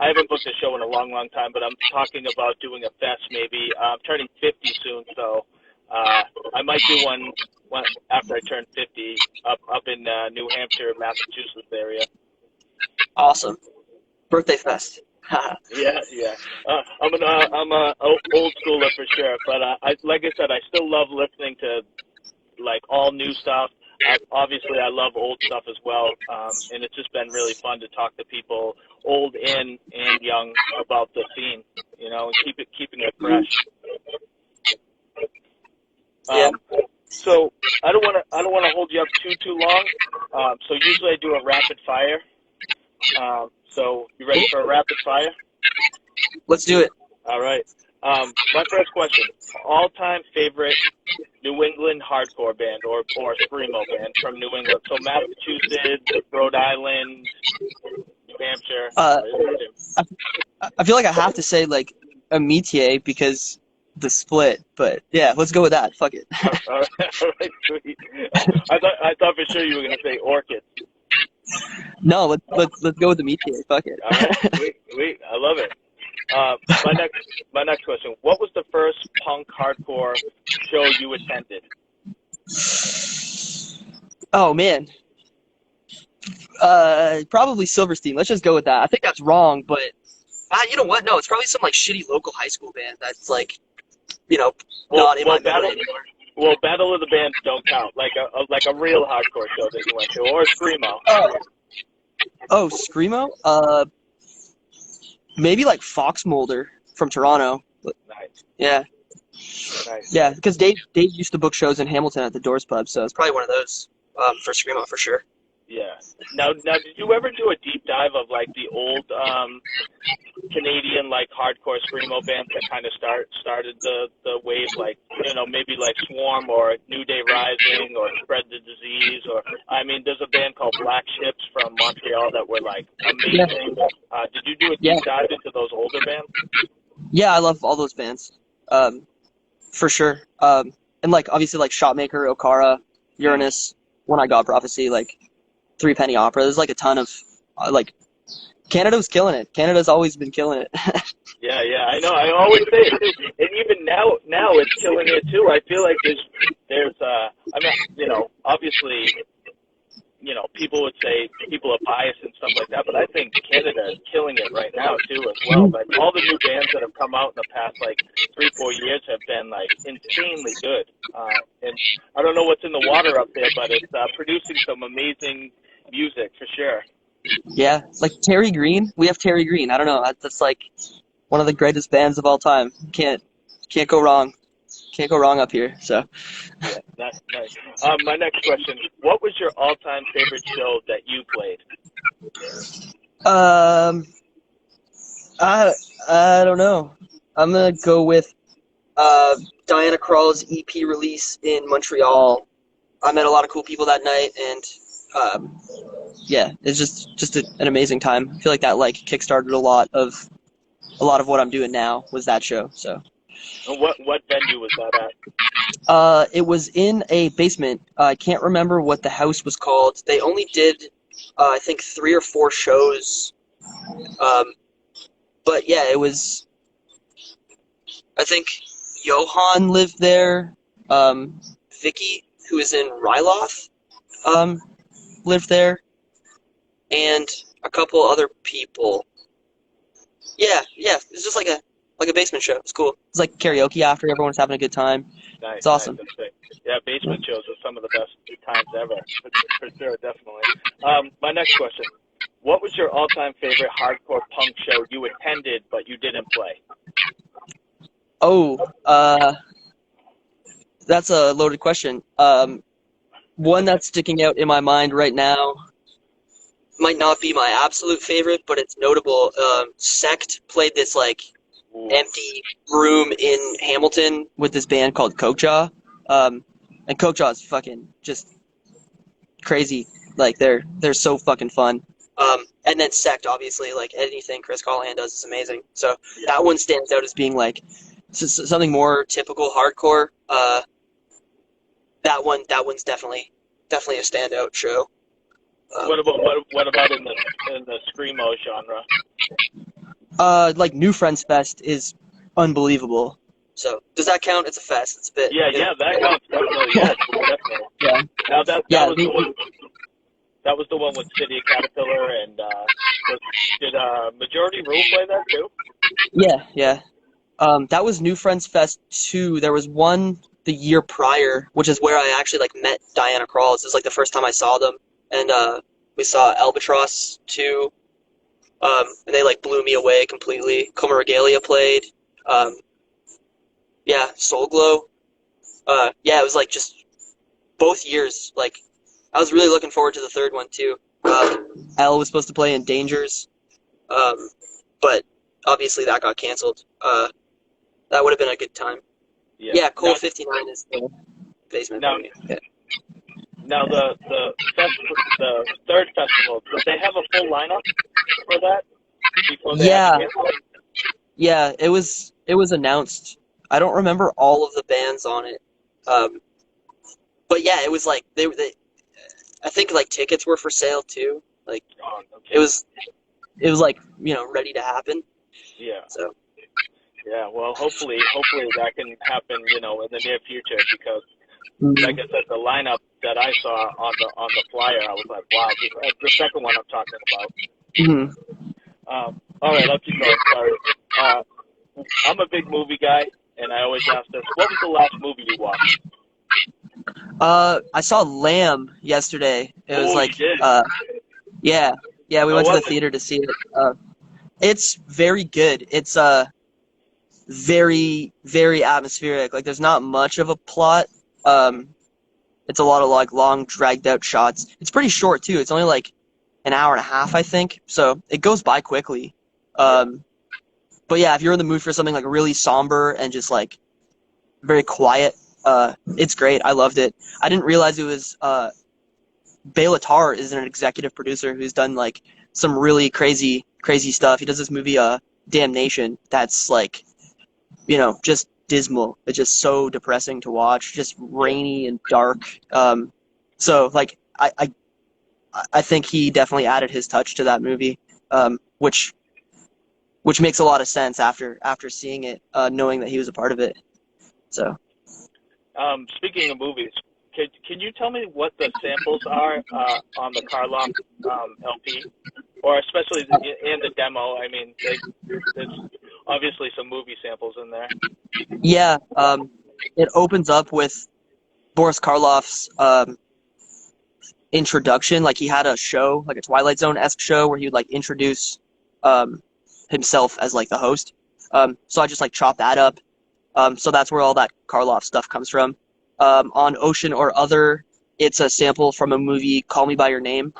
I haven't booked a show in a long, long time, but I'm talking about doing a fest maybe. I'm turning 50 soon, so I might do one after I turn 50 up in New Hampshire, Massachusetts area. Awesome. Birthday fest. Yeah. I'm a old schooler for sure, but like I said, I still love listening to like all new stuff. Obviously, I love old stuff as well, and it's just been really fun to talk to people, old and young, about the scene, and keeping it fresh. Yeah. So I don't want to hold you up too long. So usually I do a rapid fire. So you ready for a rapid fire? Let's do it. All right. My first question: all-time favorite New England hardcore band or screamo band from New England? So Massachusetts, Rhode Island, New Hampshire. I feel like I have to say like a Métier because the split, but yeah, let's go with that. Fuck it. All right, sweet. I thought for sure you were gonna say Orchid. No, let's go with the Métier. Fuck it. All right, sweet. I love it. My next question: what was the first punk hardcore show you attended? Oh man, probably Silverstein. Let's just go with that. I think that's wrong, but you know what? No, it's probably some like shitty local high school band that's like, not in my memory anymore. Well, Battle of the Bands don't count. Like a real hardcore show that you went to, or screamo. Oh, screamo? Maybe like Fox Mulder from Toronto. Nice. Yeah. Nice. Yeah, because Dave used to book shows in Hamilton at the Doors Pub, so it's probably one of those for screamo for sure. Yeah. Now, did you ever do a deep dive of like the old Canadian like hardcore screamo bands that kind of started the wave, like maybe like Swarm or New Day Rising or Spread the Disease, or I mean, there's a band called Black Ships from Montreal that were like Yeah, amazing. Did you do a yeah, deep dive into those older bands? yeah. I love all those bands, for sure. And like obviously like Shotmaker, Okara, Mm. Uranus, When I Got Prophecy, like Three Penny Opera. There's like a ton of like Canada was killing it. Canada's always been killing it. Yeah, yeah, I know. I always say it too, and even now it's killing it too. I feel like there's I mean, obviously, people would say people are biased and stuff like that, but I think Canada is killing it right now too as well. Like all the new bands that have come out in the past like 3-4 years have been like insanely good. And I don't know what's in the water up there, but it's producing some amazing music for sure. Yeah, like Terry Green. We have Terry Green. I don't know. That's like one of the greatest bands of all time. Can't go wrong. Can't go wrong up here. So, Yeah, that's nice. My next question: what was your all-time favorite show that you played? um, I don't know. I'm gonna go with Diana Krall's EP release in Montreal. I met a lot of cool people that night, and yeah, it's just an amazing time. I feel like that like kickstarted a lot of what I'm doing now was that show. So, And what venue was that at? it was in a basement. I can't remember what the house was called. They only did, I think, 3 or 4 shows. Um, but yeah, it was. I think Johan lived there. Vicky, who is in Ryloth, um, lived there, and a couple other people. Yeah, yeah. It was just like a basement show. It's cool. It's like karaoke after everyone's having a good time. Nice, It's nice. awesome. That's great. Yeah, basement shows are some of the best times ever, for sure, definitely. My next question: what was your all-time favorite hardcore punk show you attended but you didn't play? Oh, that's a loaded question. One that's sticking out in my mind right now might not be my absolute favorite, but it's notable. Sect played this like Ooh, empty room in Hamilton with this band called Cokejaw. And Cokejaw is fucking just crazy. Like they're so fucking fun. And then Sect, obviously, like anything Chris Callahan does is amazing. So yeah. that one stands out as being like something more typical hardcore. That one's definitely a standout show. What about what about in the screamo genre? Like New Friends Fest is unbelievable. So does that count? It's a fest. It's a bit. Yeah, yeah, that counts definitely. Yeah, definitely. Yeah. Now that Yeah. was the one. That was the one with City of Caterpillar and did Majority Rule play that too? Yeah. Yeah. That was New Friends Fest 2. There was one the year prior, which is where I actually like met Diana Krall. This is like the first time I saw them, and we saw Albatross 2. And they like blew me away completely. Coma Regalia played. Um, yeah, Soul Glow. Yeah, it was like just both years. Like I was really looking forward to the third one too. Al was supposed to play in Dangers, but obviously that got canceled. That would have been a good time. Yeah. Yeah, Now, Cold 59 is the basement now, venue. Yeah. now the third festival, did they have a full lineup for that before they had to Yeah, cancel it? yeah, it was announced. I don't remember all of the bands on it. Um, but yeah, it was like they I think like tickets were for sale too. Like Oh, it okay. was it was like, ready to happen. Yeah. So, Yeah. Well, hopefully that can happen, in the near future because, like mhm. I said, the lineup that I saw on the flyer, I was like, wow, the second one I'm talking about. Mhm. All right, I'll keep going. Sorry. Uh, I'm a big movie guy, and I always ask this: what was the last movie you watched? I saw Lamb yesterday. It was Oh, you like, did. yeah, yeah. We How went to was the it? theater to see it. It's very good. It's very, very atmospheric. Like, there's not much of a plot. Um, It's a lot of like long, dragged out shots. It's pretty short too. It's only like an hour and a half, I think. So it goes by quickly. But yeah, if you're in the mood for something like really somber and just like very quiet, it's great. I loved it. I didn't realize it was Bela Tarr is an executive producer who's done like some really crazy stuff. He does this movie Damnation that's like, just dismal. It's just so depressing to watch, just rainy and dark. So like I think he definitely added his touch to that movie, which makes a lot of sense after seeing it, knowing that he was a part of it. So Speaking of movies, can you tell me what the samples are on the Karloff LP, or especially in the demo? I mean, there's obviously some movie samples in there. yeah, it opens up with Boris Karloff's introduction. Like he had a show, like a Twilight Zone-esque show, where he would like introduce himself as like the host. So I just like chopped that up. So that's where all that Karloff stuff comes from. On Ocean or Other, it's a sample from a movie, Call Me By Your Name.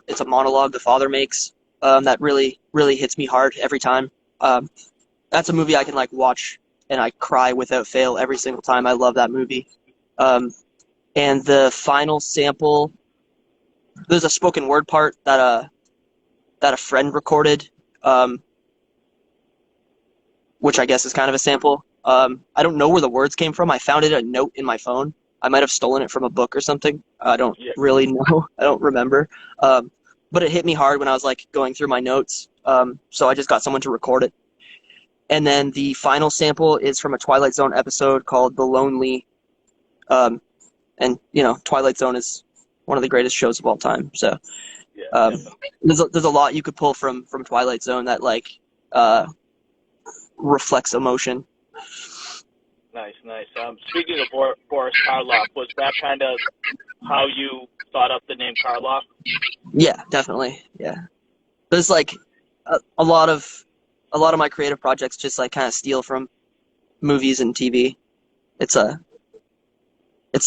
It's a monologue the father makes that really, really hits me hard every time. That's a movie I can like watch and I cry without fail every single time. I love that movie. And the final sample, there's a spoken word part that a friend recorded, which I guess is kind of a sample. I don't know where the words came from. I found it a note in my phone. I might have stolen it from a book or something. I don't really know. I don't remember. But it hit me hard when I was like going through my notes. So I just got someone to record it. And then the final sample is from a Twilight Zone episode called The Lonely. And Twilight Zone is one of the greatest shows of all time. So there's a lot you could pull from Twilight Zone that like reflects emotion. Nice. Speaking of Boris Karloff, was that kind of how you thought up the name Karloff? Yeah, definitely. Yeah, there's like a lot of my creative projects just like kind of steal from movies and TV. It's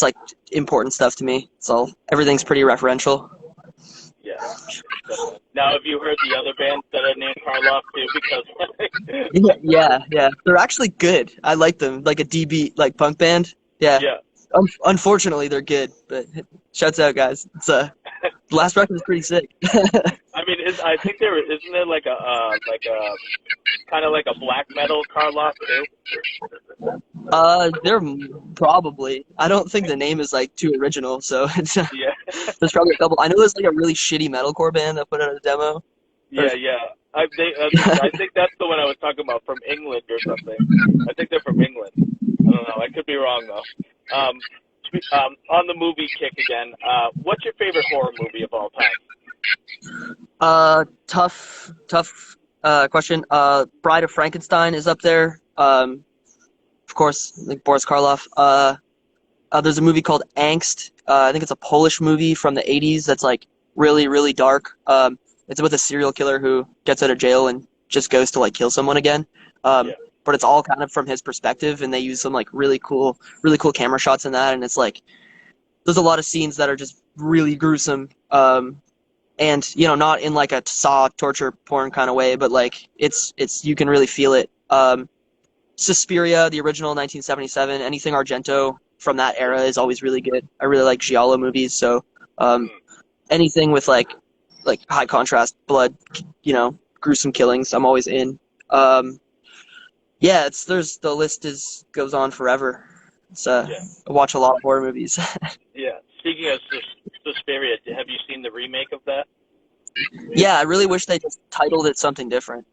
like important stuff to me. Everything's pretty referential. Yeah. Now, have you heard the other bands that are named Karloff too? Because yeah, they're actually good. I like them, like a DB like punk band. Yeah. Unfortunately, they're good, but shouts out, guys. It's the last record is pretty sick. I mean, I think isn't there like a kind of like a black metal Karloff too? They're probably. I don't think the name is like too original, so it's there's probably a couple. I know there's like a really shitty metalcore band that put out a demo. Yeah. I think that's the one I was talking about, from England or something. I think they're from England. I don't know. I could be wrong though. On the movie kick again. What's your favorite horror movie of all time? Tough question. Bride of Frankenstein is up there. Of course, like Boris Karloff. There's a movie called Angst. I think it's a Polish movie from the 80s that's like really, really dark. It's about a serial killer who gets out of jail and just goes to like kill someone again. But it's all kind of from his perspective, and they use some like really cool camera shots in that, and it's like there's a lot of scenes that are just really gruesome. And not in like a Saw torture porn kind of way, but like it's you can really feel it. Suspiria, the original 1977, anything Argento from that era is always really good. I really like giallo movies, so anything with like high contrast blood, gruesome killings, I'm always in. The list goes on forever. I watch a lot of horror movies. Yeah. Speaking of Suspiria, have you seen the remake of that? Yeah, I really wish they just titled it something different.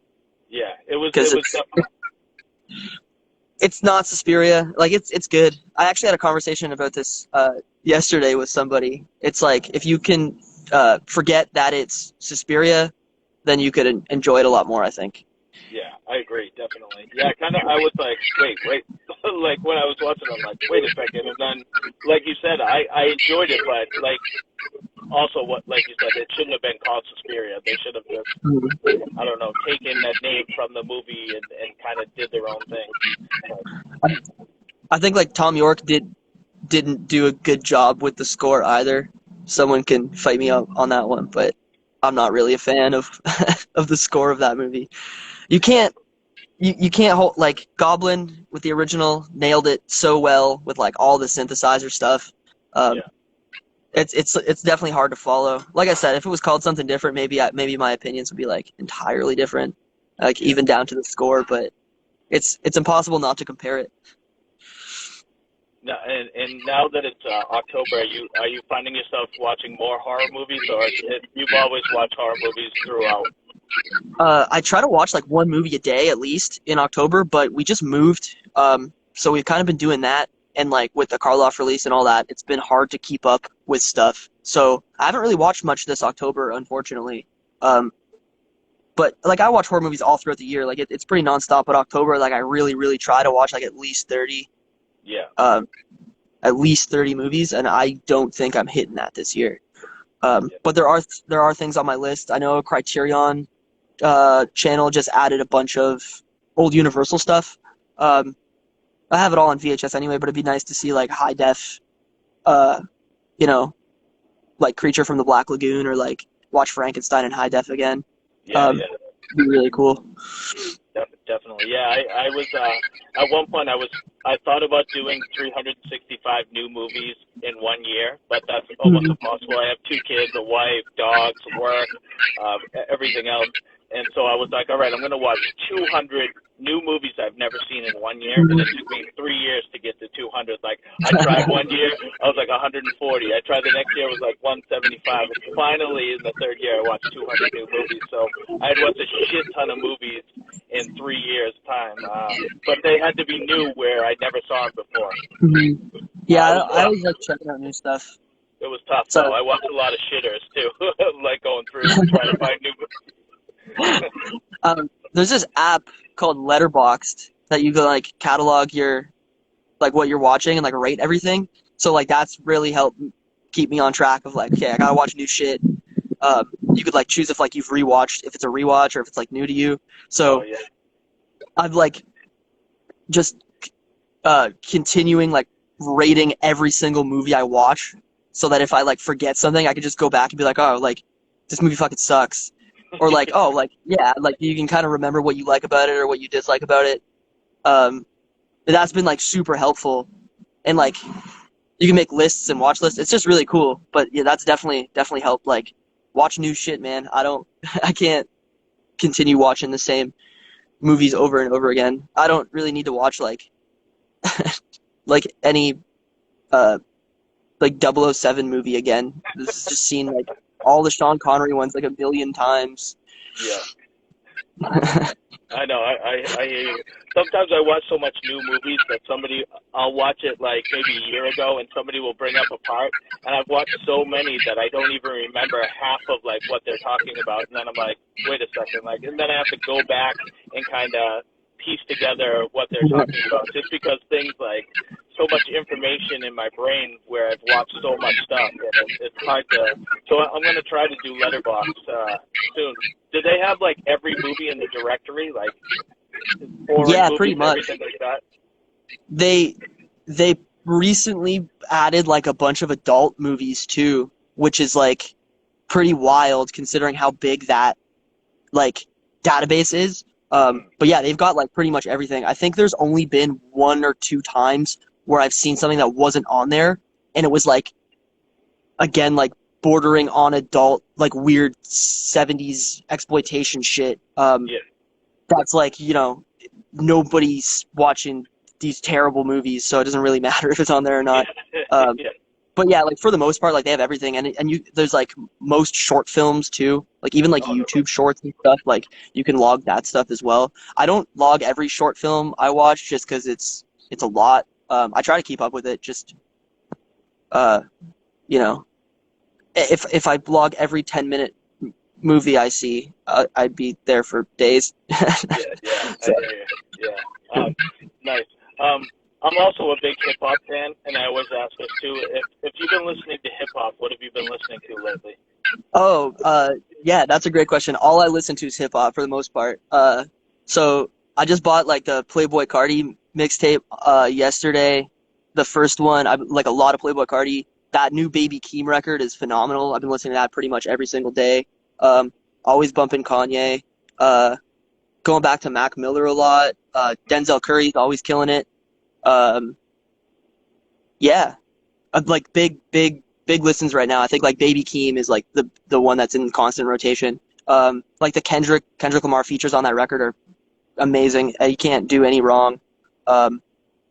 Yeah, it was definitely. It's not Suspiria. Like it's good. I actually had a conversation about this yesterday with somebody. It's like if you can forget that it's Suspiria, then you could enjoy it a lot more, I think. Yeah, I agree, definitely. Yeah, I was like, wait. Like, when I was watching, I'm like, wait a second. And then, like you said, I enjoyed it, but, like, also, like you said, it shouldn't have been called Suspiria. They should have just, I don't know, taken that name from the movie and kind of did their own thing. I think, like, Tom York did didn't do a good job with the score either. Someone can fight me up on that one, but I'm not really a fan of of the score of that movie. You can't you can't hold like Goblin with the original nailed it so well with like all the synthesizer stuff. Um, Yeah. it's definitely hard to follow. Like I said, if it was called something different, maybe my opinions would be like entirely different, like Yeah. even down to the score. But it's impossible not to compare it. Now, and now that it's October, are you finding yourself watching more horror movies, or you've always watched horror movies throughout? I try to watch like one movie a day at least in October, but we just moved, so we've kind of been doing that. And like with the Karloff release and all that, it's been hard to keep up with stuff. So I haven't really watched much this October, unfortunately. Um, but like I watch horror movies all throughout the year. Like it's pretty nonstop. But October, like I really, really try to watch like Yeah. um, at least 30 movies, and I don't think I'm hitting that this year. Yeah. But there are things on my list. I know Criterion channel just added a bunch of old Universal stuff. Um, I have it all on VHS anyway, but it'd be nice to see like high def, uh, you know, like Creature from the Black Lagoon or like watch Frankenstein in high def again. Yeah. It'd be really cool. Definitely. Yeah, I was at one point I thought about doing 365 new movies in one year, but that's almost Mhm. impossible. I have two kids, a wife, dogs, work, everything else, and so I was like, all right, I'm going to watch 200 new movies I've never seen in one year, and it took me 3 years to get to 200. Like I tried one year, I was like 140. I tried the next year, it was like 175. And finally, in the third year, I watched 200 new movies. So I had watched a shit ton of movies in 3 years' time. But they had to be new where I never saw them before. Mhm. Yeah, It was I tough. always like checking out new stuff. It was tough, though. So I watched a lot of shitters, too, like going through and trying to find new movies. there's this app called Letterboxd that you can like catalog your like what you're watching and like rate everything. So like that's really helped keep me on track of like, okay, I gotta watch new shit. You could like choose if like you've rewatched, if it's a rewatch or if it's like new to you. Oh, So yeah. I've like just continuing like rating every single movie I watch, so that if I like forget something, I could just go back and be like, oh, like this movie fucking sucks, or like, oh, like yeah, like you can kind of remember what you like about it or what you dislike about it. Um, that's been like super helpful, and like you can make lists and watch lists. It's just really cool. But yeah, that's definitely helped. Like watch new shit, man. I don't, I can't continue watching the same movies over and over again. I don't really need to watch like like any uh like 007 movie again. This is just seen like all the Sean Connery ones like a million times. Yeah. I know. I hear you. Sometimes I watch so much new movies that I'll watch it like maybe a year ago, and somebody will bring up a part, and I've watched so many that I don't even remember half of like what they're talking about, and then I'm like, wait a second, like, and then I have to go back and kind of piece together what they're talking about, just because things like so much information in my brain where I've watched so much stuff, and it's hard to. So I'm gonna try to do Letterboxd soon. Do they have like every movie in the directory, like foreign Yeah, movies, pretty much. everything like that? They recently added like a bunch of adult movies too, which is like pretty wild considering how big that like database is. But yeah, they've got like pretty much everything. I think there's only been one or two times where I've seen something that wasn't on there, and it was like again like bordering on adult, like weird 70s exploitation shit. Yeah. That's like, nobody's watching these terrible movies, so it doesn't really matter if it's on there or not. Um, Yeah. but yeah, like for the most part, like they have everything, and there's like most short films too, like even like Oh, no. YouTube shorts and stuff. Like you can log that stuff as well. I don't log every short film I watch just because it's a lot. I try to keep up with it. Just uh, you know, if I log every 10-minute movie I see, I'd be there for days. Yeah, So, I hear you. Yeah. Nice. I'm also a big hip hop fan, and I always ask this too. If you've been listening to hip hop, what have you been listening to lately? oh, yeah, that's a great question. All I listen to is hip hop for the most part. So I just bought like the Playboy Cardi mixtape yesterday. the first one. I like a lot of Playboi Carti. That new Baby Keem record is phenomenal. I've been listening to that pretty much every single day. Always bumping Kanye. Going back to Mac Miller a lot. Denzel Curry's always killing it. Um, yeah, like big listens right now. I think like Baby Keem is like the one that's in constant rotation. Like the Kendrick Lamar features on that record are amazing. You can't do any wrong. But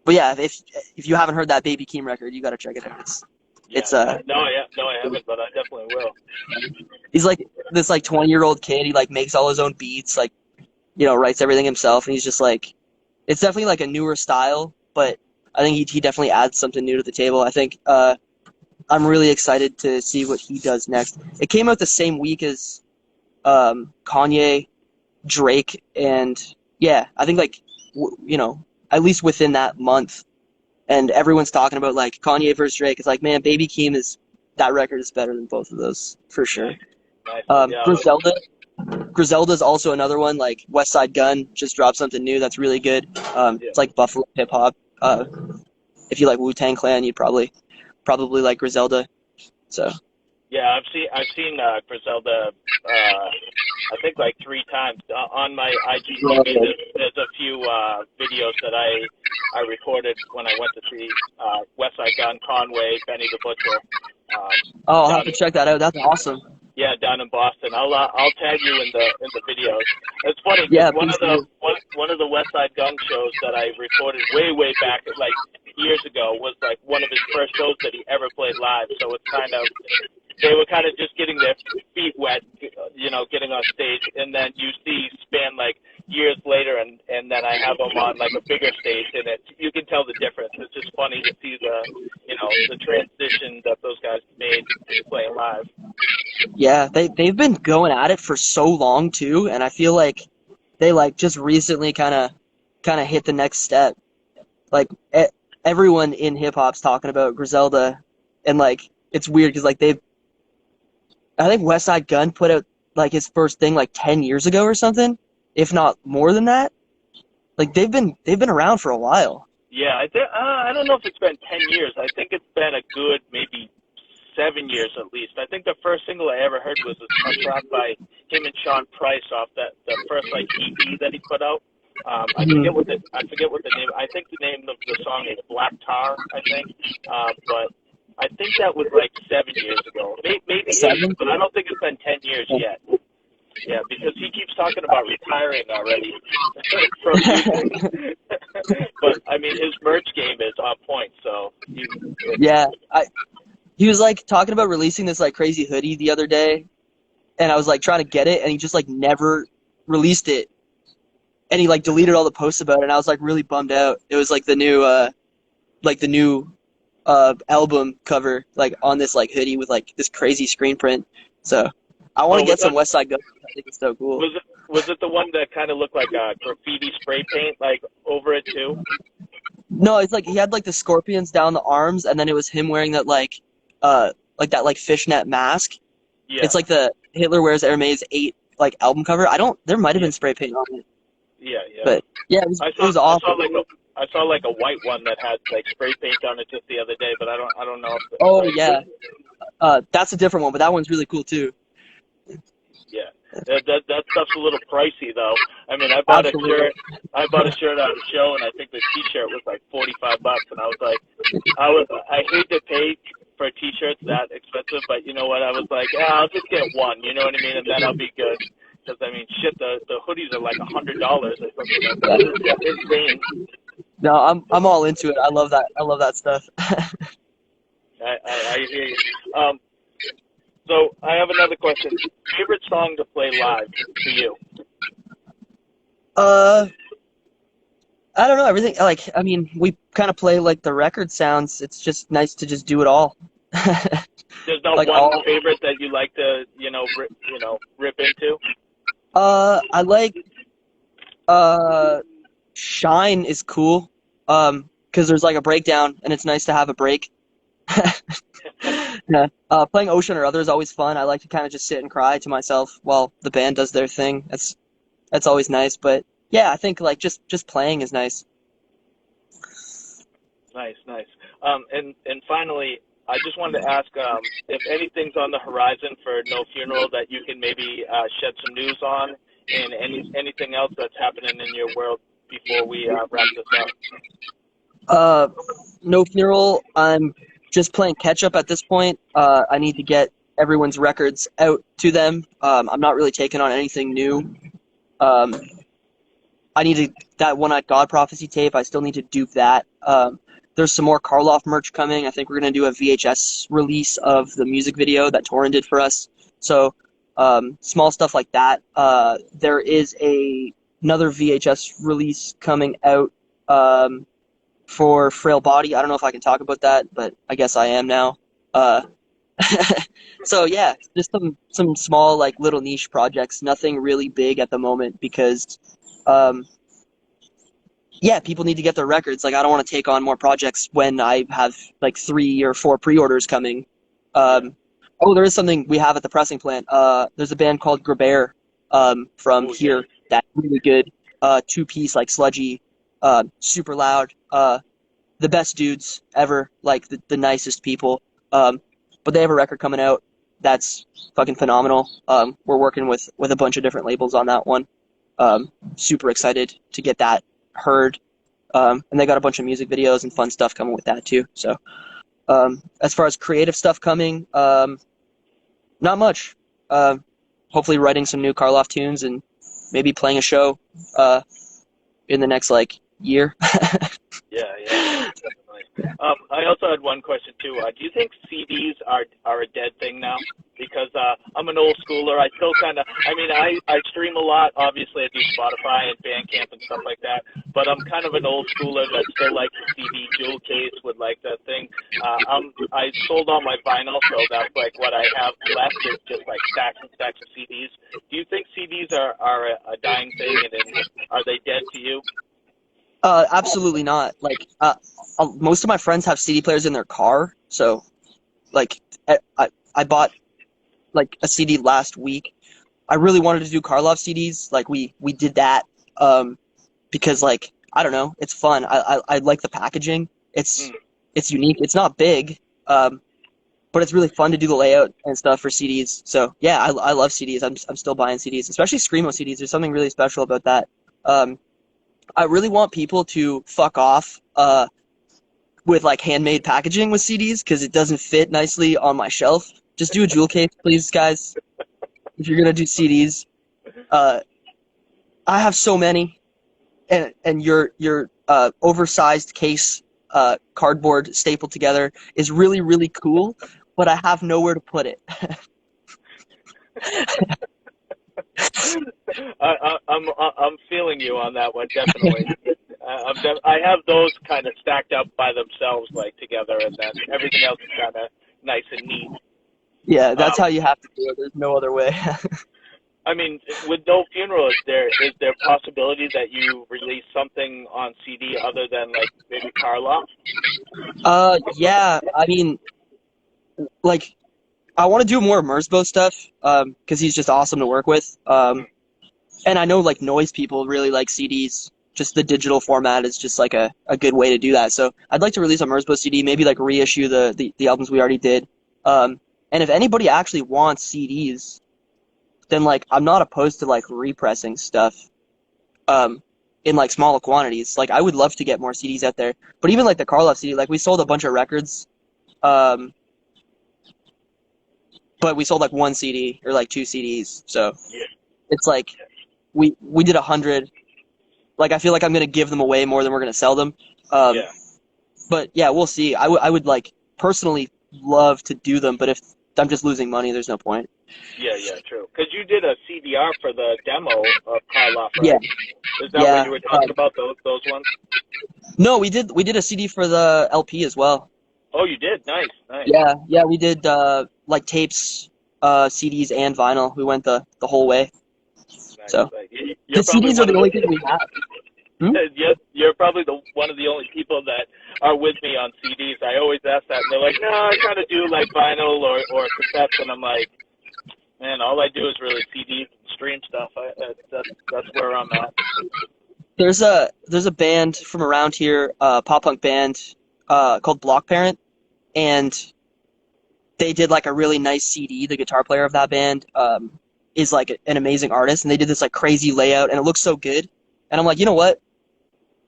yeah, if you haven't heard that Baby Keem record, you got to check it out. It's No, I haven't, but I definitely will. he's like this like 20-year-old kid. He like makes all his own beats, like writes everything himself, and he's just like it's definitely like a newer style, but I think he definitely adds something new to the table. I think I'm really excited to see what he does next. It came out the same week as Kanye, Drake, and yeah, I think like at least within that month, and everyone's talking about like Kanye versus Drake. It's like, man, Baby Keem that record is better than both of those for sure. Nice. Yeah, Griselda's also another one. Like West Side Gun just dropped something new that's really good. It's like Buffalo hip hop. If you like Wu-Tang Clan, you'd probably like Griselda. So yeah, I've seen Griselda. I think like 3 times on my IGTV. There's a few videos that I recorded when I went to see West Side Gun, Conway, Benny the Butcher. I'll have to check that out. That's awesome. Yeah, down in Boston. I'll tag you in the videos. It's funny. Yeah, one of the West Side Gun shows that I recorded way back, like years ago, was like one of his first shows that he ever played live. So it's they were kind of just getting their feet wet, getting on stage, and then you see span like years later, and then I have them on like a bigger stage, and you can tell the difference. It's just funny to see the transition that those guys made playing live. Yeah, they've been going at it for so long too, and I feel like they like just recently kind of hit the next step. Like everyone in hip hop's talking about Griselda, and like it's weird because like I think West Side Gun put out like his first thing like 10 years ago or something, if not more than that. Like they've been around for a while. Yeah, I don't know if it's been 10 years. I think it's been a good maybe 7 years at least. I think the first single I ever heard was a track by him and Sean Price off the first like EP that he put out. I forget what the name. I think the name of the song is Black Tar. I think, but I think that was like 7 years ago, maybe 8, but I don't think it's been 10 years yet. Yeah, because he keeps talking about retiring already from music. But I mean, his merch game is on point. So yeah, he was like talking about releasing this like crazy hoodie the other day, and I was like trying to get it, and he just like never released it, and he like deleted all the posts about it, and I was like really bummed out. It was like the new album cover like on this like hoodie with like this crazy screen print. So I want to get some West Side Gun. I think it's so cool. Was it the one that kind of looked like graffiti spray paint like over it too? No, it's like he had like the scorpions down the arms, and then it was him wearing that like that like fishnet mask. Yeah. It's like the Hitler Wears Hermes 8 like album cover. There might have been spray paint on it. Yeah. But yeah, it was awful. I saw like a white one that had like spray paint on it just the other day, but I don't know if Oh yeah. That's a different one, but that one's really cool too. Yeah. That stuff's a little pricey though. I mean, I bought a shirt at a show, and I think the T-shirt was like $45, and I was like, I hate to pay for T-shirts that expensive, but you know what? I was like, I'll just get one. You know what I mean? And then I'll be good. Because I mean, shit, the hoodies are like $100 or something. It's insane. No, I'm all into it. I love that stuff. I hear you. So I have another question. Favorite song to play live for you? I don't know. Everything like I mean, we kind of play like the record sounds. It's just nice to just do it all. There's no like one favorite that you like to rip into. I like Shine is cool. Because there's like a breakdown, and it's nice to have a break. Yeah. Playing Ocean or Other is always fun. I like to kind of just sit and cry to myself while the band does their thing. That's always nice. But yeah, I think like just playing is nice. Nice, nice. And finally, I just wanted to ask if anything's on the horizon for No Funeral that you can maybe shed some news on, and anything else that's happening in your world before we wrap this up. No Funeral. I'm just playing catch up at this point. I need to get everyone's records out to them. I'm not really taking on anything new. Um, I need to that One-Eyed God Prophecy tape. I still need to dupe that. There's some more Karloff merch coming. I think we're gonna do a VHS release of the music video that Torin did for us. So small stuff like that. There is another VHS release coming out for Frail Body. I don't know if I can talk about that, but I guess I am now. Uh, so yeah, just some small like little niche projects. Nothing really big at the moment because um, yeah, people need to get their records. Like I don't want to take on more projects when I have like 3 or 4 pre-orders coming. Oh, there is something we have at the pressing plant. There's a band called Grabare from here that's really good. 2-piece like sludgy, super loud. The best dudes ever, like the nicest people. But they have a record coming out that's fucking phenomenal. We're working with a bunch of different labels on that one. Super excited to get that heard. And they got a bunch of music videos and fun stuff coming with that too. So as far as creative stuff coming, not much. Hopefully writing some new Karloff tunes and maybe playing a show in the next like year. Yeah, definitely. I also had one question too. Do you think CDs are a dead thing now? Because I'm an old schooler. I still kind of, I mean, I stream a lot. Obviously, I do Spotify and Bandcamp and stuff like that. But I'm kind of an old schooler that still likes the CD jewel case with like that thing. I sold all my vinyl, so that's like what I have left is just like stacks and stacks of CDs. Do you think CDs are a dying thing, and are they dead to you? Absolutely not. Like, most of my friends have CD players in their car, so like, I bought like a CD last week. I really wanted to do Karloff CDs. Like, we did that because like I don't know, it's fun. I like the packaging. It's unique. It's not big, but it's really fun to do the layout and stuff for CDs. So yeah, I love CDs. I'm still buying CDs, especially Screamo CDs. There's something really special about that. I really want people to fuck off with like handmade packaging with CDs because it doesn't fit nicely on my shelf. Just do a jewel case, please, guys. If you're gonna do CDs, I have so many, and your oversized case, cardboard stapled together is really really cool, but I have nowhere to put it. I'm feeling you on that one, definitely. I have those kind of stacked up by themselves, like together, and then everything else is kind of nice and neat. Yeah, that's how you have to do it. There's no other way. I mean, with No Funeral, is there possibility that you release something on CD other than like maybe Karloff? Yeah. I mean, like, I want to do more Merzbo stuff because he's just awesome to work with. And I know like noise people really like CDs. Just the digital format is just like a good way to do that. So I'd like to release a Merzbo CD, maybe like reissue the albums we already did. And if anybody actually wants CDs, then like I'm not opposed to like repressing stuff in like smaller quantities. Like I would love to get more CDs out there. But even like the Karloff CD, like we sold a bunch of records, but we sold like 1 CD or like 2 CDs. So it's like we did 100. Like I feel like I'm gonna give them away more than we're gonna sell them. But yeah, we'll see. I would like personally love to do them, but if I'm just losing money, there's no point. Yeah, true. Because you did a CDR for the demo of Karloff, right? Yeah. Is that what you were talking about, those ones? No, we did a CD for the LP as well. Oh, you did? Nice. Yeah, we did like tapes, CDs, and vinyl. We went the whole way. Nice. So the CDs are the only thing we have. You're probably one of the only people that are with me on CDs. I always ask that, and they're like, "No, I kind of do like vinyl or cassettes," and I'm like, "Man, all I do is really CDs and stream stuff." That's where I'm at. There's a band from around here, pop punk band called Block Parent, and they did like a really nice CD. The guitar player of that band is like an amazing artist, and they did this like crazy layout, and it looks so good. And I'm like, you know what?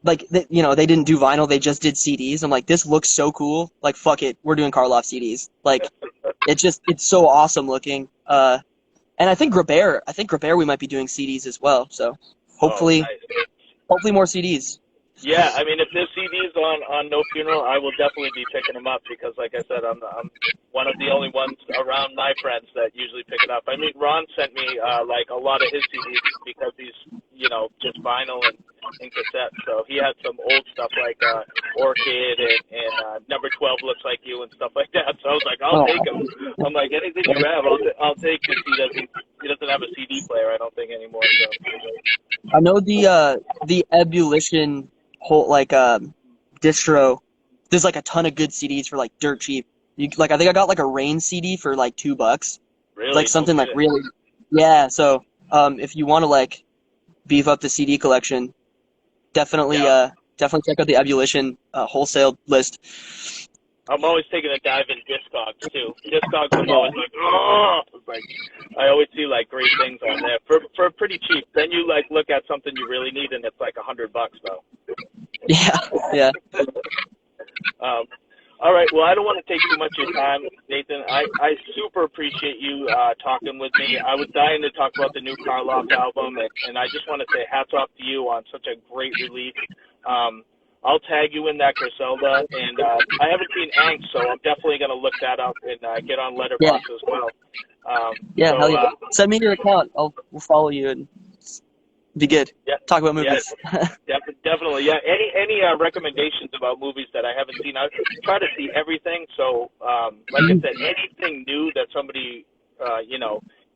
Like, they didn't do vinyl; they just did CDs. I'm like, this looks so cool. Like, fuck it, we're doing Karloff CDs. Like, it's so awesome looking. And I think Grabert we might be doing CDs as well. So Oh, hopefully, nice. hopefully more CDs. Yeah, I mean, if there's CDs on No Funeral, I will definitely be picking them up because, like I said, I'm one of the only ones around my friends that usually pick it up. I mean, Ron sent me like a lot of his CDs because he's just vinyl and cassette. So he had some old stuff like Orchid and Number 12 Looks Like You and stuff like that. So I was like, I'll Oh, take them. I'm like, anything you have, I'll take because he doesn't have a CD player, I don't think anymore. So. I know the Ebullition whole like distro. There's like a ton of good CDs for like dirt cheap. I think I got like a Rain CD for like $2. Really? Like something No like shit. really, yeah. So if you want to like beef up the CD collection, definitely Yeah. definitely check out the Ebullition wholesale list. I'm always taking a dive in Discogs too. Discogs, I'm always like, oh, it's like I always see like great things on there for pretty cheap. Then you like look at something you really need, and it's like $100 though. Yeah, yeah. All right. Well, I don't want to take too much of your time, Nathan. I super appreciate you talking with me. I was dying to talk about the new Karloff album, and I just want to say hats off to you on such a great release. I'll tag you in that Griselda, and I haven't seen Angst, so I'm definitely going to look that up and get on Yeah, Letterboxd as well. yeah, So hell yeah. Send me your account. We'll follow you and be good. yeah, Talk about yeah, movies. definitely. Yeah. Any recommendations about movies that I haven't seen? I try to see everything. So like I said, anything new that somebody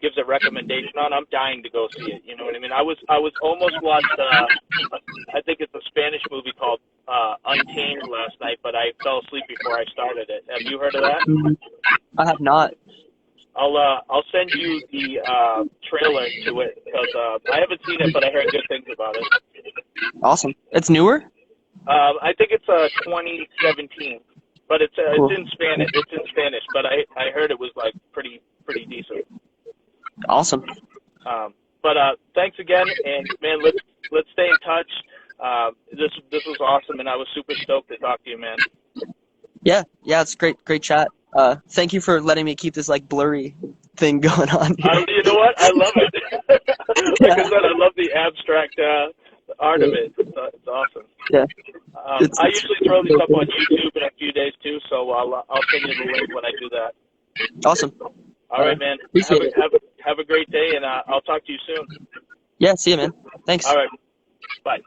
gives a recommendation on, I'm dying to go see it. You know what I mean? I was almost watched. I think it's a Spanish movie called Untamed last night, but I fell asleep before I started it. Have you heard of that? I have not. I'll send you the trailer to it because I haven't seen it, but I heard good things about it. Awesome. It's newer? I think it's 2017, but it's Cool. in Spanish. It's in Spanish, but I heard it was like pretty decent. Awesome. But thanks again, and man, let's stay in touch. This was awesome, and I was super stoked to talk to you, man. Yeah, it's great chat. Thank you for letting me keep this like blurry thing going on here. You know what? I love it. Like I said, I love the abstract art of it. It's awesome. Yeah. I usually throw these up on YouTube in a few days too, so I'll send you the link when I do that. Awesome. All right, man. Appreciate it. Have a great day, and I'll talk to you soon. Yeah, see you, man. Thanks. All right. Bye.